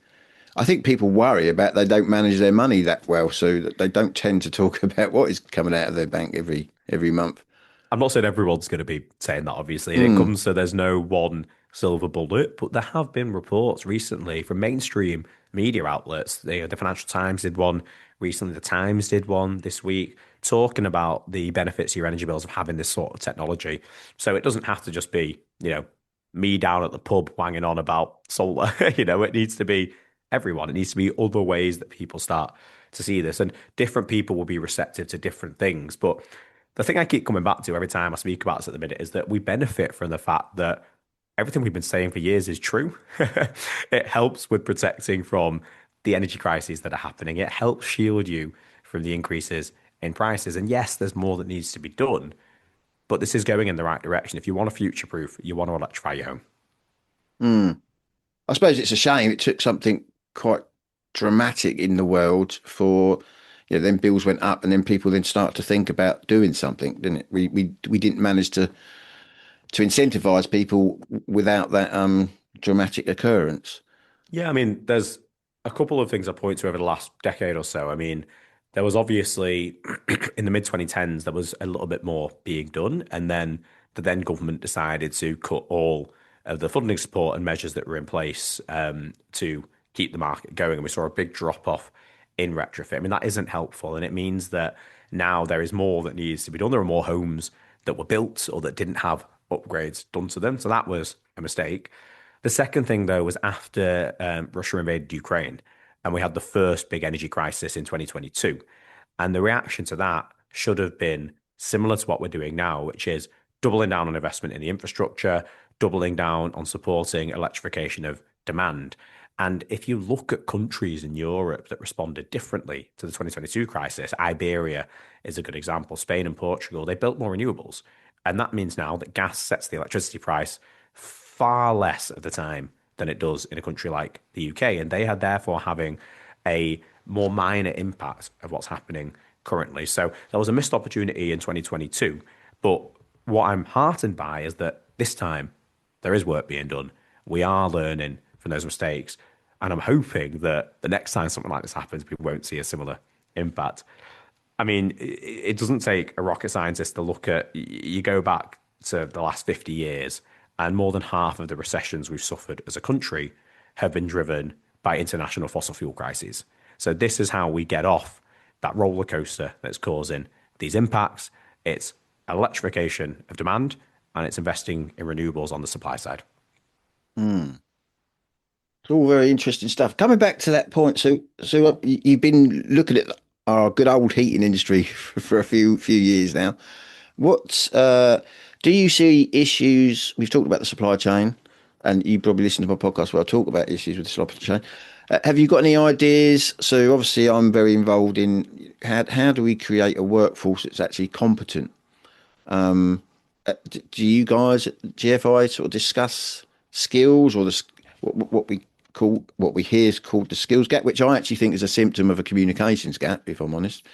I think people worry about they don't manage their money that well, so that they don't tend to talk about what is coming out of their bank every month. I'm not saying everyone's going to be saying that, obviously. And it comes to there's no one silver bullet, but there have been reports recently from mainstream media outlets. The Financial Times did one recently, the Times did one this week, talking about the benefits of your energy bills of having this sort of technology. So it doesn't have to just be, me down at the pub wanging on about solar. It needs to be everyone. It needs to be other ways that people start to see this, and different people will be receptive to different things. But the thing I keep coming back to every time I speak about this at the minute is that we benefit from the fact that everything we've been saying for years is true. It helps with protecting from the energy crises that are happening. It helps shield you from the increases in prices. And yes, there's more that needs to be done, but this is going in the right direction. If you want to future proof, you want to electrify your home. I suppose it's a shame it took something quite dramatic in the world for, then bills went up and then people then start to think about doing something, didn't it? We didn't manage to incentivize people without that dramatic occurrence. Yeah, I mean, there's a couple of things I point to over the last decade or so. I mean, there was obviously in the mid 2010s, there was a little bit more being done. And then the then government decided to cut all of the funding support and measures that were in place to keep the market going. And we saw a big drop off in retrofit. I mean, that isn't helpful. And it means that now there is more that needs to be done. There are more homes that were built or that didn't have upgrades done to them. So that was a mistake. The second thing, though, was after Russia invaded Ukraine and we had the first big energy crisis in 2022. And the reaction to that should have been similar to what we're doing now, which is doubling down on investment in the infrastructure, doubling down on supporting electrification of demand. And if you look at countries in Europe that responded differently to the 2022 crisis, Iberia is a good example, Spain and Portugal, they built more renewables. And that means now that gas sets the electricity price far less of the time than it does in a country like the UK. And they are therefore having a more minor impact of what's happening currently. So there was a missed opportunity in 2022. But what I'm heartened by is that this time there is work being done. We are learning from those mistakes. And I'm hoping that the next time something like this happens, we won't see a similar impact. I mean, it doesn't take a rocket scientist to look at, you go back to the last 50 years, and more than half of the recessions we've suffered as a country have been driven by international fossil fuel crises. So this is how we get off that roller coaster that's causing these impacts. It's electrification of demand, and it's investing in renewables on the supply side. It's all very interesting stuff. Coming back to that point, so you've been looking at our good old heating industry for a few years now. What do you see issues? We've talked about the supply chain, and you probably listen to my podcast where I talk about issues with the supply chain. Have you got any ideas? So obviously, I'm very involved in how do we create a workforce that's actually competent? Do you guys at GFI sort of discuss skills or what we hear is called the skills gap, which I actually think is a symptom of a communications gap, if I'm honest.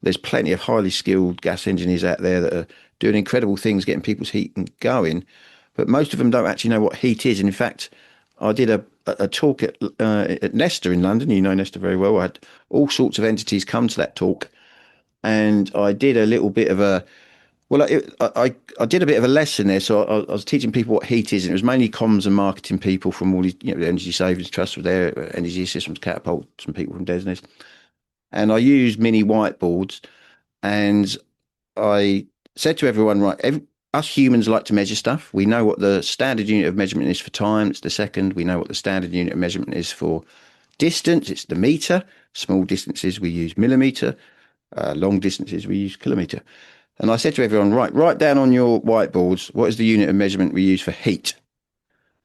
There's plenty of highly skilled gas engineers out there that are doing incredible things, getting people's heat going, but most of them don't actually know what heat is. And in fact, I did a talk at Nesta in London. You know Nesta very well. I had all sorts of entities come to that talk, and I did a little bit of a I did a bit of a lesson there. So I was teaching people what heat is, and it was mainly comms and marketing people from all these, the Energy Savings Trust were there, Energy Systems Catapult, some people from DESNIS, and I used mini whiteboards, and I said to everyone, right, us humans like to measure stuff. We know what the standard unit of measurement is for time. It's the second. We know what the standard unit of measurement is for distance. It's the meter. Small distances, we use millimeter. Long distances, we use kilometer. And I said to everyone, right, write down on your whiteboards, what is the unit of measurement we use for heat?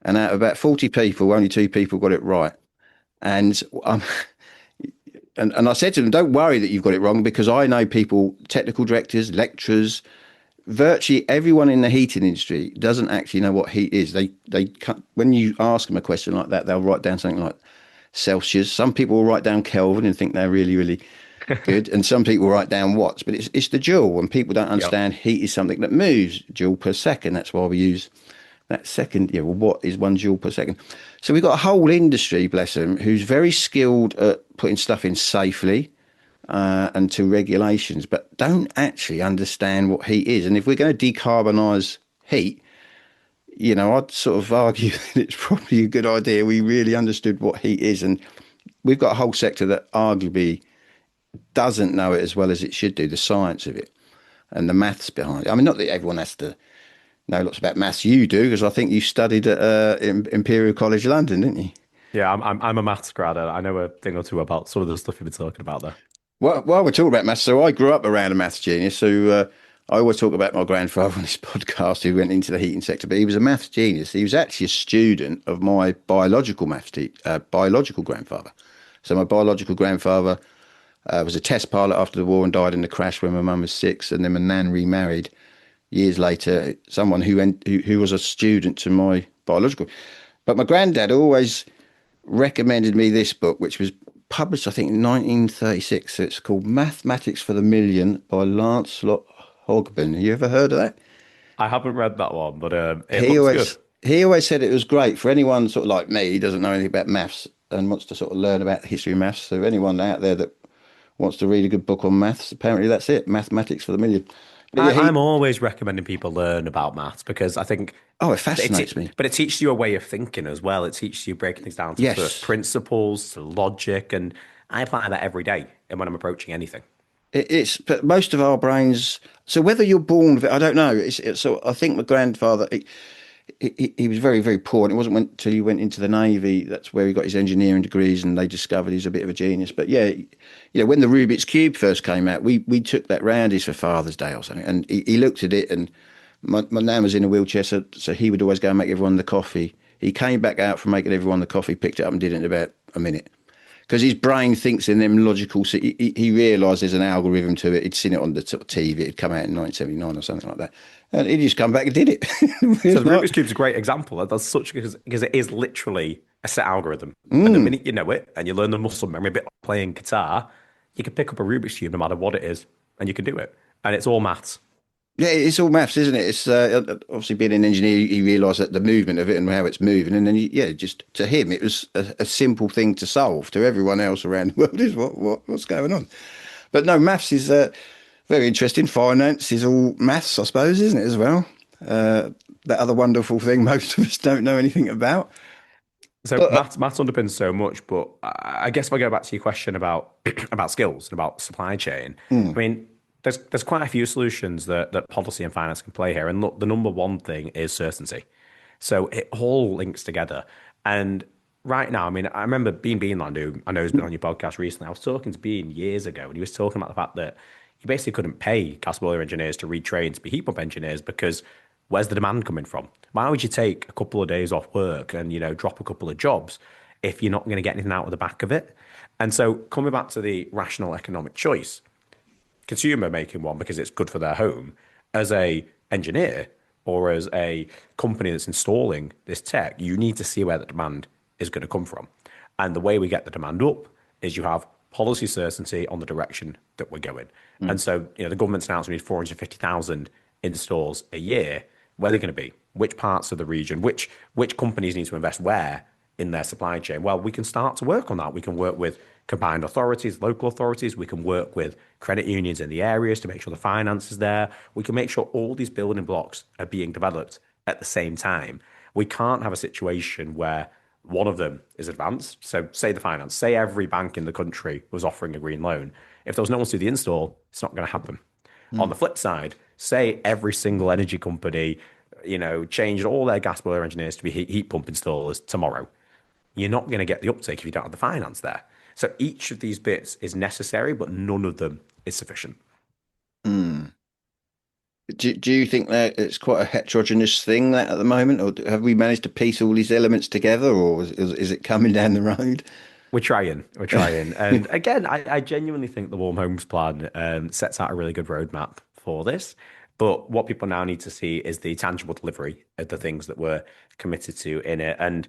And out of about 40 people, only 2 people got it right. And and I said to them, don't worry that you've got it wrong, because I know people, technical directors, lecturers, virtually everyone in the heating industry doesn't actually know what heat is. They when you ask them a question like that, they'll write down something like Celsius. Some people will write down Kelvin and think they're really, really good. And some people write down watts, but it's the joule. And people don't understand heat is something that moves, joule per second. That's why we use that second. Yeah, well, what is 1 joule per second? So we've got a whole industry, bless them, who's very skilled at putting stuff in safely and to regulations, but don't actually understand what heat is. And if we're going to decarbonise heat, I'd sort of argue that it's probably a good idea we really understood what heat is. And we've got a whole sector that arguably doesn't know it as well as it should do, the science of it and the maths behind it. I mean, not that everyone has to know lots about maths. You do, because I think you studied at Imperial College London, didn't you? Yeah, I'm a maths grad. I know a thing or two about some of the stuff you've been talking about there. Well, while we're talking about maths, so I grew up around a maths genius. So I always talk about my grandfather on this podcast, who went into the heating sector, but he was a maths genius. He was actually a student of my biological biological grandfather. So my biological grandfather was a test pilot after the war and died in the crash when my mum was 6, and then my nan remarried years later, someone who was a student to my biological. But my granddad always recommended me this book, which was published, I think, in 1936. So it's called Mathematics for the Million by Lancelot Hogben. Have you ever heard of that? I haven't read that one, but it looks good. He always said it was great for anyone sort of like me, who doesn't know anything about maths and wants to sort of learn about the history of maths. So anyone out there that wants to read a good book on maths, apparently that's it, Mathematics for the Million. I'm always recommending people learn about maths, because I think it fascinates me. But it teaches you a way of thinking as well. It teaches you breaking things down to first principles, to logic, and I apply that every day and when I'm approaching anything. But most of our brains. So whether you're born with it, I don't know. So I think my grandfather, he was very, very poor, and it wasn't until he went into the Navy that's where he got his engineering degrees, and they discovered he's a bit of a genius. But yeah, when the Rubik's Cube first came out, we took that round for Father's Day or something, and he looked at it, and my nan was in a wheelchair, so he would always go and make everyone the coffee. He came back out from making everyone the coffee, picked it up and did it in about a minute. Because his brain thinks in them logical. So he realised there's an algorithm to it. He'd seen it on the sort of TV. It'd come out in 1979 or something like that, and he'd just come back and did it. So the Rubik's Cube's a great example. That's such because it is literally a set algorithm. And the minute you know it and you learn the muscle memory bit of playing guitar, you can pick up a Rubik's Cube no matter what it is, and you can do it. And it's all maths. Yeah, it's all maths, isn't it? It's obviously being an engineer, he realised that the movement of it and how it's moving, and then just to him, it was a simple thing to solve. To everyone else around the world, is what's going on. But no, maths is very interesting. Finance is all maths, I suppose, isn't it, as well? That other wonderful thing most of us don't know anything about. So maths underpins so much, but I guess if I go back to your question about about skills and about supply chain, I mean, there's quite a few solutions that policy and finance can play here. And look, the number one thing is certainty. So it all links together. And right now, I mean, I remember Beanland, who I know has been on your podcast recently. I was talking to Bean years ago, and he was talking about the fact that you basically couldn't pay gas boiler engineers to retrain to be heat pump engineers, because where's the demand coming from? Why would you take a couple of days off work and, drop a couple of jobs if you're not going to get anything out of the back of it? And so coming back to the rational economic choice, consumer making one because it's good for their home, as a engineer or as a company that's installing this tech, you need to see where the demand is going to come from. And the way we get the demand up is you have policy certainty on the direction that we're going. And so, the government's announced we need 450,000 installs a year. Where are they going to be? Which parts of the region? Which companies need to invest where in their supply chain? Well, we can start to work on that. We can work with combined authorities, local authorities. We can work with credit unions in the areas to make sure the finance is there. We can make sure all these building blocks are being developed at the same time. We can't have a situation where one of them is advanced. So say the finance, say every bank in the country was offering a green loan. If there was no one to do the install, it's not going to happen. On the flip side, say every single energy company, changed all their gas boiler engineers to be heat pump installers tomorrow. You're not going to get the uptake if you don't have the finance there. So each of these bits is necessary, but none of them is sufficient. Do you think that it's quite a heterogeneous thing that at the moment, or have we managed to piece all these elements together, or is it coming down the road? We're trying. And again, I genuinely think the Warm Homes Plan sets out a really good roadmap for this. But what people now need to see is the tangible delivery of the things that we're committed to in it. And,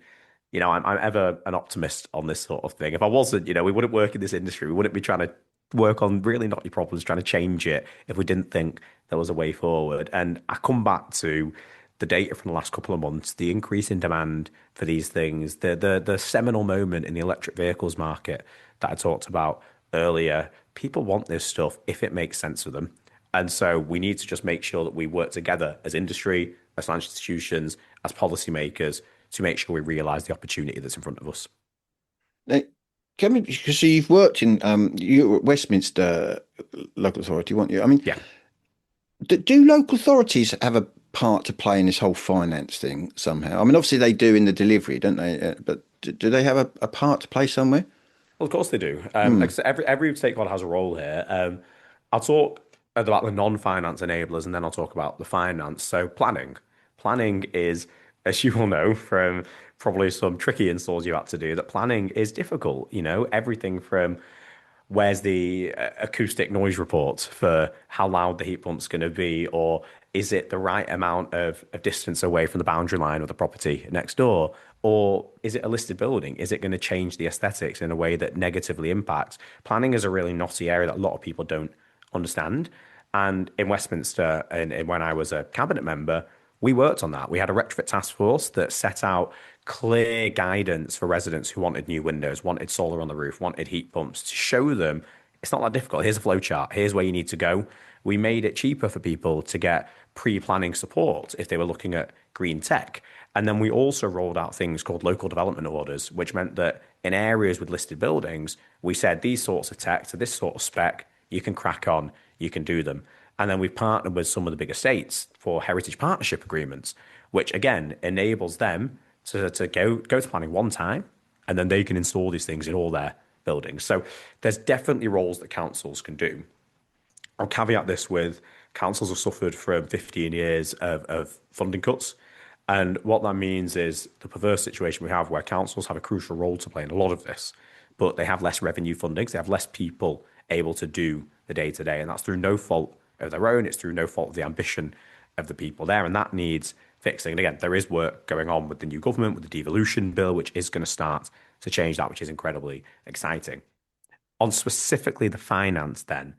I'm ever an optimist on this sort of thing. If I wasn't, we wouldn't work in this industry. We wouldn't be trying to work on really knotty problems, trying to change it if we didn't think there was a way forward. And I come back to the data from the last couple of months, the increase in demand for these things, the seminal moment in the electric vehicles market that I talked about earlier. People want this stuff if it makes sense for them. And so we need to just make sure that we work together as industry, as financial institutions, as policymakers to make sure we realise the opportunity that's in front of us. Now, because you've worked in you at Westminster local authority, weren't you? I mean, yeah. Do local authorities have a part to play in this whole finance thing somehow? I mean, obviously they do in the delivery, don't they? But do they have a part to play somewhere? Well, of course they do. Like I said, every stakeholder has a role here. I'll talk about the non-finance enablers, and then I'll talk about the finance. So planning. Planning is, as you will know from probably some tricky installs you had to do, that planning is difficult. Everything from where's the acoustic noise report for how loud the heat pump's going to be, or is it the right amount of distance away from the boundary line of the property next door? Or is it a listed building? Is it going to change the aesthetics in a way that negatively impacts? Planning is a really knotty area that a lot of people don't understand. And in Westminster, and when I was a cabinet member, we worked on that. We had a retrofit task force that set out clear guidance for residents who wanted new windows, wanted solar on the roof, wanted heat pumps, to show them it's not that difficult. Here's a flow chart. Here's where you need to go. We made it cheaper for people to get pre-planning support if they were looking at green tech. And then we also rolled out things called local development orders, which meant that in areas with listed buildings, we said these sorts of tech to this sort of spec, you can crack on, you can do them. And then we've partnered with some of the big estates for heritage partnership agreements, which again enables them to go to planning one time, and then they can install these things in all their buildings. So there's definitely roles that councils can do. I'll caveat this with councils have suffered from 15 years of funding cuts. And what that means is the perverse situation we have where councils have a crucial role to play in a lot of this, but they have less revenue funding, so they have less people able to do the day-to-day. And that's through no fault of their own. It's through no fault of the ambition of the people there. And that needs fixing. And again, there is work going on with the new government, with the devolution bill, which is going to start to change that, which is incredibly exciting. On specifically the finance then,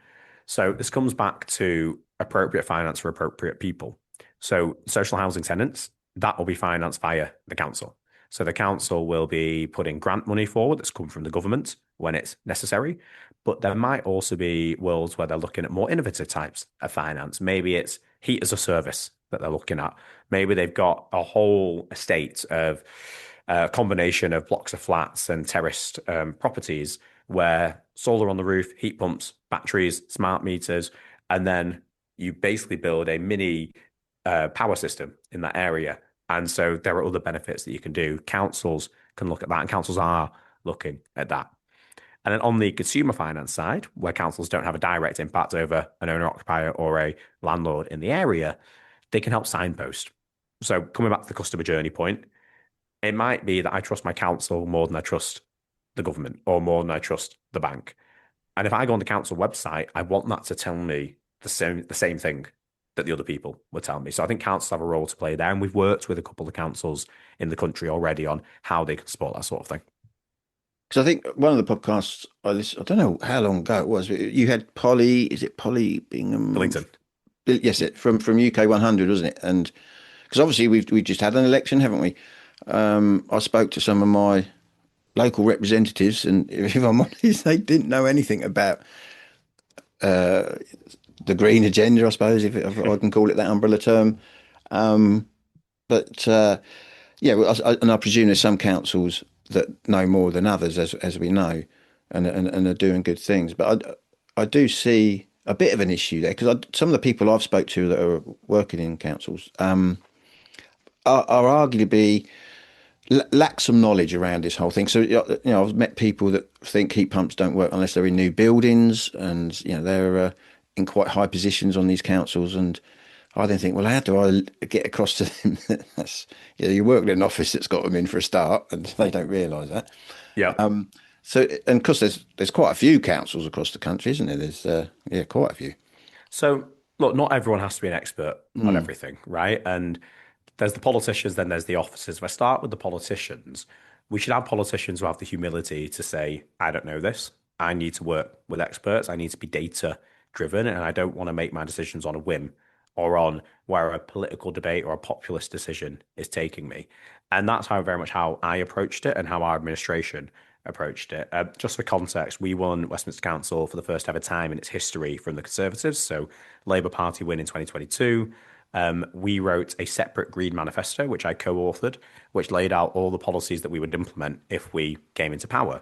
so this comes back to appropriate finance for appropriate people. So social housing tenants, that will be financed via the council. So the council will be putting grant money forward that's come from the government when it's necessary. But there might also be worlds where they're looking at more innovative types of finance. Maybe it's heat as a service that they're looking at. Maybe they've got a whole estate of a combination of blocks of flats and terraced properties where solar on the roof, heat pumps, batteries, smart meters, and then you basically build a mini power system in that area. And so there are other benefits that you can do. Councils can look at that, and councils are looking at that. And then on the consumer finance side, where councils don't have a direct impact over an owner-occupier or a landlord in the area, they can help signpost. So coming back to the customer journey point, it might be that I trust my council more than I trust the government or more than I trust the bank. And if I go on the council website, I want that to tell me the same thing that the other people would tell me. So I think councils have a role to play there. And we've worked with a couple of councils in the country already on how they can support that sort of thing. Because I think one of the podcasts I listened, I don't know how long ago it was, you had Polly, is it Polly Bingham? Billington. Yes, from UK 100, wasn't it? And because obviously we just had an election, haven't we? I spoke to some of my local representatives, and if I'm honest, they didn't know anything about the green agenda, I suppose, if I can call it that umbrella term. But yeah, well, and I presume there's some councils that know more than others, as we know, and are doing good things. But I do see a bit of an issue there because some of the people I've spoke to that are working in councils are arguably lack some knowledge around this whole thing. So I've met people that think heat pumps don't work unless they're in new buildings, and they're in quite high positions on these councils. And I then think, well, how do I get across to them? That's you work in an office that's got them in for a start, and they don't realise that. Yeah. So, and of course, there's quite a few councils across the country, isn't there? There's quite a few. So, look, not everyone has to be an expert on everything, right? And there's the politicians, then there's the officers. If I start with the politicians, we should have politicians who have the humility to say, I don't know this. I need to work with experts. I need to be data driven, and I don't want to make my decisions on a whim or on where a political debate or a populist decision is taking me. And that's very much how I approached it and how our administration approached it. Just for context, we won Westminster Council for the first ever time in its history from the Conservatives. So Labour Party win in 2022. We wrote a separate Green Manifesto, which I co-authored, which laid out all the policies that we would implement if we came into power.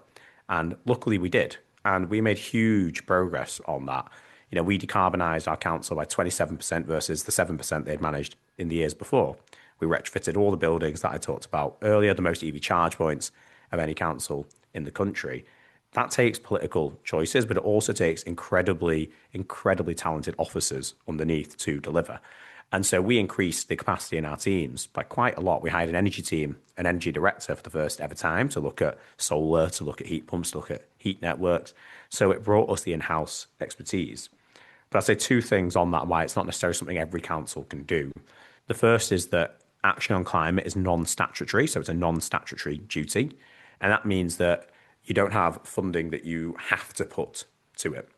And luckily we did. And we made huge progress on that. We decarbonised our council by 27% versus the 7% they'd managed in the years before. We retrofitted all the buildings that I talked about earlier, the most EV charge points of any council in the country. That takes political choices, but it also takes incredibly, incredibly talented officers underneath to deliver. And so we increased the capacity in our teams by quite a lot. We hired an energy team, an energy director for the first ever time to look at solar, to look at heat pumps, to look at heat networks. So it brought us the in-house expertise. But I'd say two things on that, why it's not necessarily something every council can do. The first is that action on climate is non-statutory, so it's a non-statutory duty. And that means that you don't have funding that you have to put to it.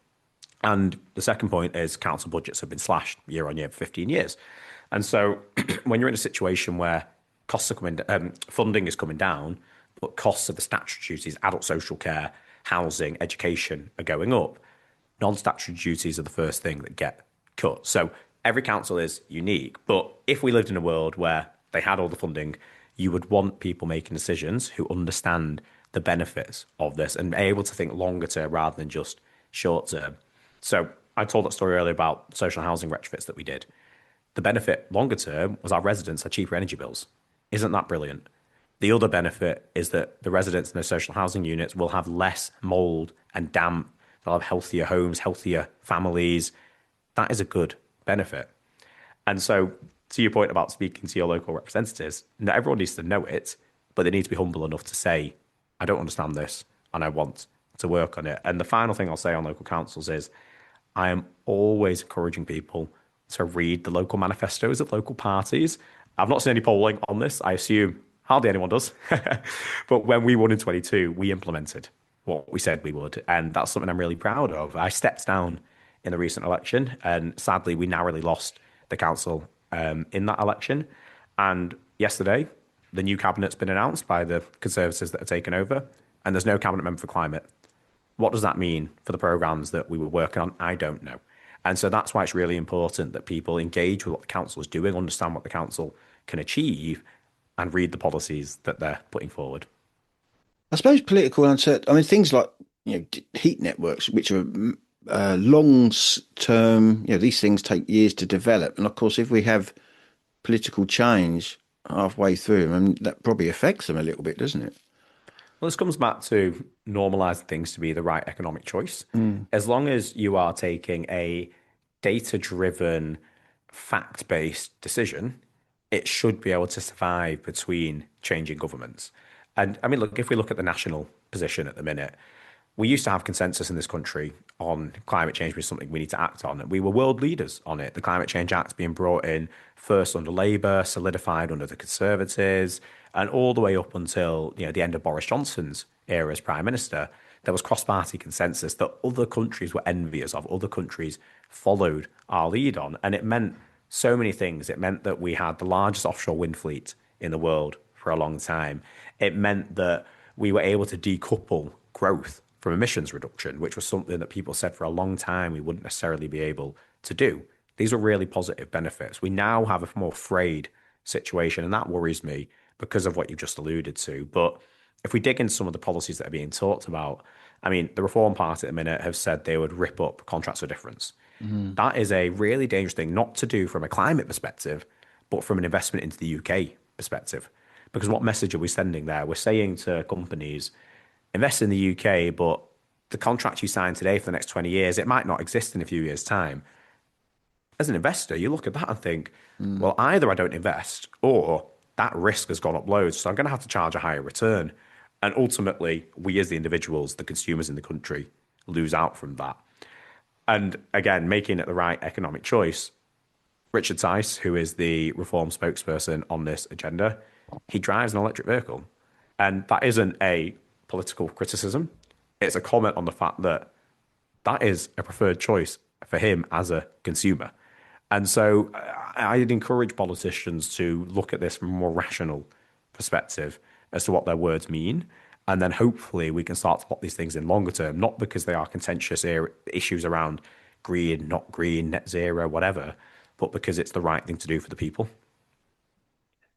And the second point is council budgets have been slashed year on year for 15 years. And so when you're in a situation where costs are funding is coming down, but costs of the statutory duties, adult social care, housing, education are going up, non-statutory duties are the first thing that get cut. So every council is unique. But if we lived in a world where they had all the funding, you would want people making decisions who understand the benefits of this and able to think longer term rather than just short term. So I told that story earlier about social housing retrofits that we did. The benefit longer term was our residents had cheaper energy bills. Isn't that brilliant? The other benefit is that the residents in those social housing units will have less mold and damp. They'll have healthier homes, healthier families. That is a good benefit. And so to your point about speaking to your local representatives, not everyone needs to know it, but they need to be humble enough to say, I don't understand this and I want to work on it. And the final thing I'll say on local councils is I am always encouraging people to read the local manifestos of local parties. I've not seen any polling on this. I assume hardly anyone does. But when we won in 22, we implemented what we said we would. And that's something I'm really proud of. I stepped down in the recent election, and sadly, we narrowly lost the council in that election. And yesterday, the new cabinet's been announced by the Conservatives that are taken over, and there's no cabinet member for climate. What does that mean for the programmes that we were working on? I don't know. And so that's why it's really important that people engage with what the council is doing, understand what the council can achieve, and read the policies that they're putting forward. I suppose political uncertainty, I mean, things like heat networks, which are long term, these things take years to develop. And of course, if we have political change halfway through, I mean, that probably affects them a little bit, doesn't it? Well, this comes back to normalizing things to be the right economic choice. As long as you are taking a data-driven, fact-based decision, it should be able to survive between changing governments. And I mean, look, if we look at the national position at the minute, we used to have consensus in this country on climate change being something we need to act on. And we were world leaders on it. The Climate Change Act being brought in first under Labour, solidified under the Conservatives, and all the way up until the end of Boris Johnson's era as Prime Minister, there was cross-party consensus that other countries were envious of, other countries followed our lead on. And it meant so many things. It meant that we had the largest offshore wind fleet in the world for a long time. It meant that we were able to decouple growth from emissions reduction, which was something that people said for a long time we wouldn't necessarily be able to do. These are really positive benefits. We now have a more frayed situation, and that worries me because of what you just alluded to. But if we dig into some of the policies that are being talked about, I mean, the Reform Party at the minute have said they would rip up contracts for difference. That is a really dangerous thing not to do from a climate perspective, but from an investment into the UK perspective. Because what message are we sending there? We're saying to companies, invest in the UK, but the contract you sign today for the next 20 years, it might not exist in a few years' time. As an investor, you look at that and think, well, either I don't invest or that risk has gone up loads, so I'm going to have to charge a higher return. And ultimately, we as the individuals, the consumers in the country, lose out from that. And again, making it the right economic choice. Richard Tice, who is the Reform spokesperson on this agenda, he drives an electric vehicle. And that isn't a political criticism. It's a comment on the fact that that is a preferred choice for him as a consumer. And so I'd encourage politicians to look at this from a more rational perspective as to what their words mean. And then hopefully we can start to lock these things in longer term, not because they are contentious issues around green, not green, net zero, whatever, but because it's the right thing to do for the people.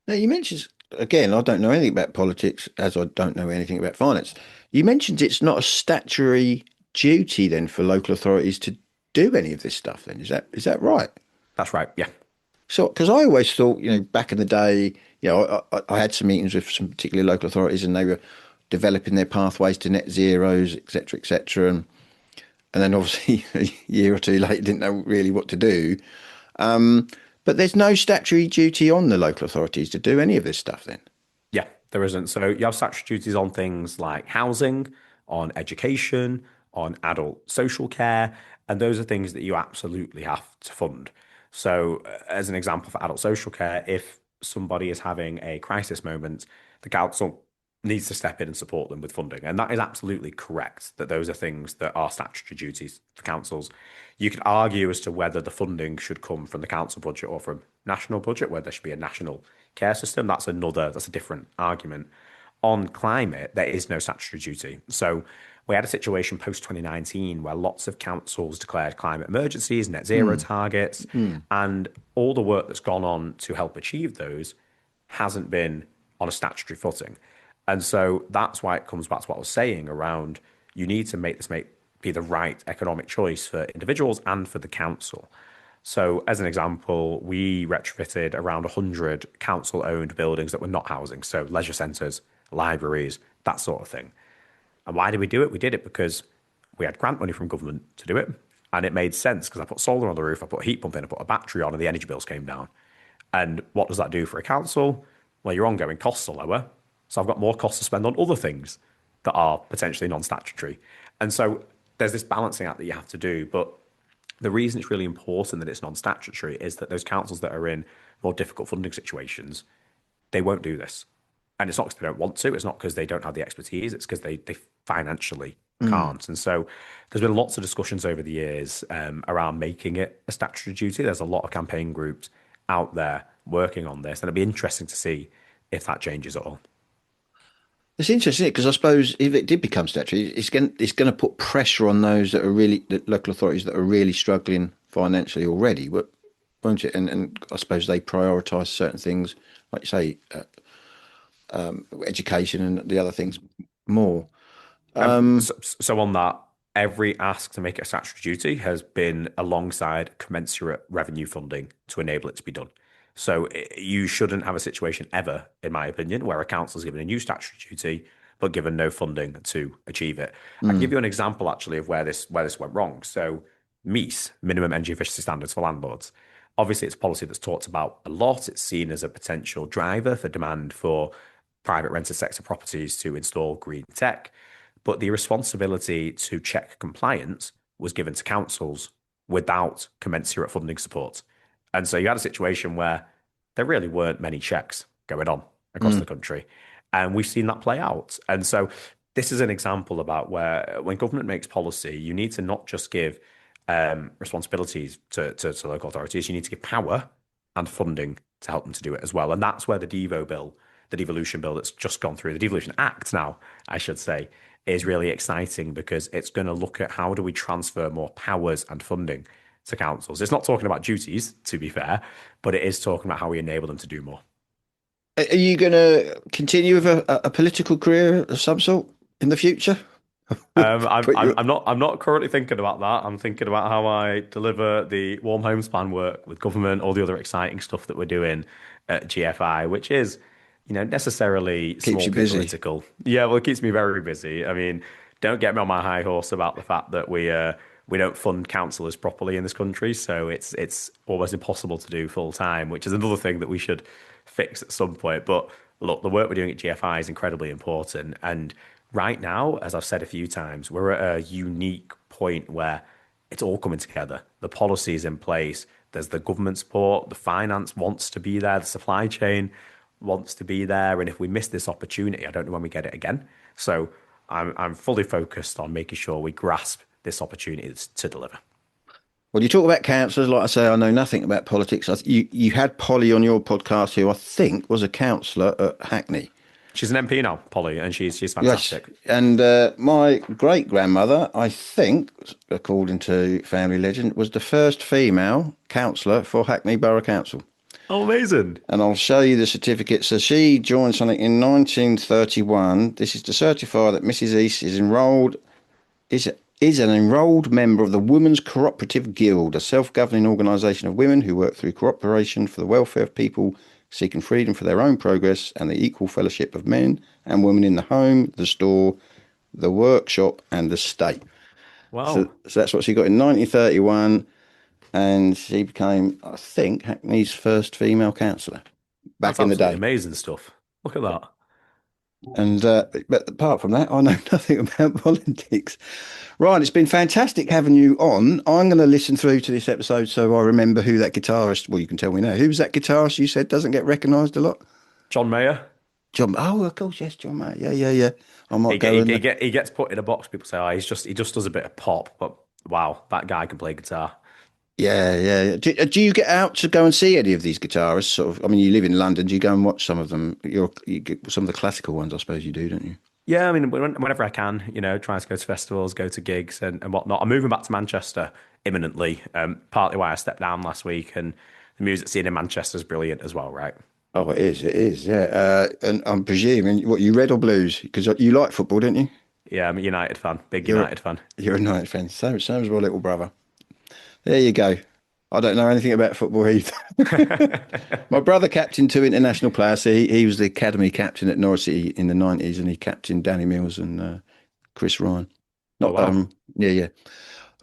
Now, you mentioned, again, I don't know anything about politics, as I don't know anything about finance. You mentioned it's not a statutory duty then for local authorities to do any of this stuff then. Is that right? That's right, yeah. So, because I always thought, back in the day, I had some meetings with some particular local authorities and they were developing their pathways to net zeros, et cetera, et cetera. And then obviously a year or two later, didn't know really what to do. But there's no statutory duty on the local authorities to do any of this stuff then? Yeah, there isn't. So you have statutory duties on things like housing, on education, on adult social care, and those are things that you absolutely have to fund. So, as an example for adult social care, if somebody is having a crisis moment, the council needs to step in and support them with funding. And that is absolutely correct, that those are things that are statutory duties for councils. You could argue as to whether the funding should come from the council budget or from national budget, whether there should be a national care system. That's a different argument. On climate, there is no statutory duty. So we had a situation post 2019 where lots of councils declared climate emergencies, net zero targets, and all the work that's gone on to help achieve those hasn't been on a statutory footing. And so that's why it comes back to what I was saying around you need to make this be the right economic choice for individuals and for the council. So as an example, we retrofitted around 100 council-owned buildings that were not housing, so leisure centres, libraries, that sort of thing. And why did we do it? We did it because we had grant money from government to do it. And it made sense because I put solar on the roof, I put a heat pump in, I put a battery on, and the energy bills came down. And what does that do for a council? Well, your ongoing costs are lower. So I've got more costs to spend on other things that are potentially non-statutory. And so there's this balancing act that you have to do. But the reason it's really important that it's non-statutory is that those councils that are in more difficult funding situations, they won't do this. And it's not because they don't want to. It's not because they don't have the expertise. It's because they financially can't. And so there's been lots of discussions over the years around making it a statutory duty. There's a lot of campaign groups out there working on this. And it'd be interesting to see if that changes at all. It's interesting because I suppose if it did become statutory, it's going to put pressure on those the local authorities that are really struggling financially already, won't it? And I suppose they prioritise certain things, like you say, education and the other things more. So on that, every ask to make it a statutory duty has been alongside commensurate revenue funding to enable it to be done. So you shouldn't have a situation ever, in my opinion, where a council is given a new statutory duty but given no funding to achieve it. I can give you an example actually of where this went wrong. So MEES, minimum energy efficiency standards for landlords. Obviously, it's a policy that's talked about a lot. It's seen as a potential driver for demand for private rented sector properties to install green tech. But the responsibility to check compliance was given to councils without commensurate funding support. And so you had a situation where there really weren't many checks going on across the country. And we've seen that play out. And so this is an example about where when government makes policy, you need to not just give responsibilities to local authorities, you need to give power and funding to help them to do it as well. And that's where the Devo bill the devolution bill that's just gone through, the devolution act now, I should say, is really exciting because it's going to look at how do we transfer more powers and funding to councils. It's not talking about duties, to be fair, but it is talking about how we enable them to do more. Are you going to continue with a political career of some sort in the future? I'm not currently thinking about that. I'm thinking about how I deliver the Warm Homes Plan work with government, all the other exciting stuff that we're doing at GFI, which is, necessarily Keeps small you but busy. political. Yeah, well, it keeps me very busy. I mean, don't get me on my high horse about the fact that we don't fund councillors properly in this country, so it's almost impossible to do full time, which is another thing that we should fix at some point. But look, the work we're doing at GFI is incredibly important, and right now, as I've said a few times, we're at a unique point where it's all coming together. The policy is in place. There's the government support. The finance wants to be there. The supply chain wants to be there. And if we miss this opportunity, I don't know when we get it again. So I'm fully focused on making sure we grasp this opportunity to deliver. Well, you talk about councillors. Like I say, I know nothing about politics. You had Polly on your podcast, who I think was a councillor at Hackney. She's an MP now, Polly, and she's fantastic. Yes, and my great grandmother, I think, according to family legend, was the first female councillor for Hackney Borough Council. Oh, amazing! And I'll show you the certificate. So she joined something in 1931. This is to certify that Mrs. East is enrolled. Is an enrolled member of the Women's Cooperative Guild, a self-governing organisation of women who work through cooperation for the welfare of people seeking freedom for their own progress and the equal fellowship of men and women in the home, the store, the workshop and the state. Wow. So that's what she got in 1931, and she became, I think, Hackney's first female councillor back in the day. Amazing stuff. Look at that. And but apart from that, I know nothing about politics. Ryan, it's been fantastic having you on. I'm going to listen through to this episode so I remember who that guitarist. Well, you can tell me now. Who's that guitarist you said doesn't get recognised a lot? John Mayer. Oh, of course, yes, John Mayer. Yeah. I might go. He gets put in a box. People say, "Oh, he just does a bit of pop." But wow, that guy can play guitar. Yeah. Do you get out to go and see any of these guitarists? Sort of. I mean, you live in London. Do you go and watch some of them? You get some of the classical ones, I suppose you do, don't you? Yeah, I mean, whenever I can, try to go to festivals, go to gigs and whatnot. I'm moving back to Manchester imminently. Partly why I stepped down last week, and the music scene in Manchester is brilliant as well, right? Oh, it is, yeah. And I'm presuming, what, you red or blues? Because you like football, don't you? Yeah, I'm a United fan, United fan. You're a United fan. Same as my little brother. There you go. I don't know anything about football either. My brother captained two international players. So he was the academy captain at Norwich City in the 90s, and he captained Danny Mills and Chris Ryan. Wow. Yeah.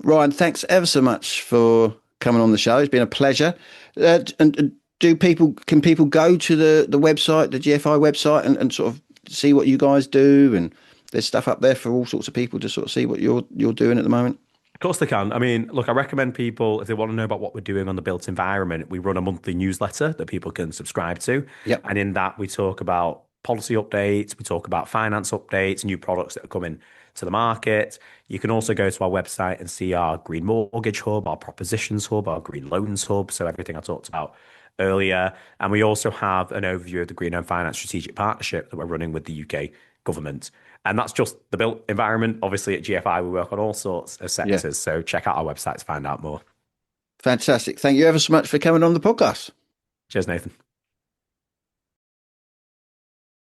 Ryan, thanks ever so much for coming on the show. It's been a pleasure. And can people go to the website, the GFI website, and sort of see what you guys do? And there's stuff up there for all sorts of people to sort of see what you're doing at the moment. Of course they can. I mean, look, I recommend people, if they want to know about what we're doing on the built environment, we run a monthly newsletter that people can subscribe to. Yep. And in that, we talk about policy updates, we talk about finance updates, new products that are coming to the market. You can also go to our website and see our Green Mortgage Hub, our Propositions Hub, our Green Loans Hub, so everything I talked about earlier. And we also have an overview of the Green Home Finance Strategic Partnership that we're running with the UK government. And that's just the built environment. Obviously, at GFI, we work on all sorts of sectors. Yeah. So check out our website to find out more. Fantastic. Thank you ever so much for coming on the podcast. Cheers, Nathan.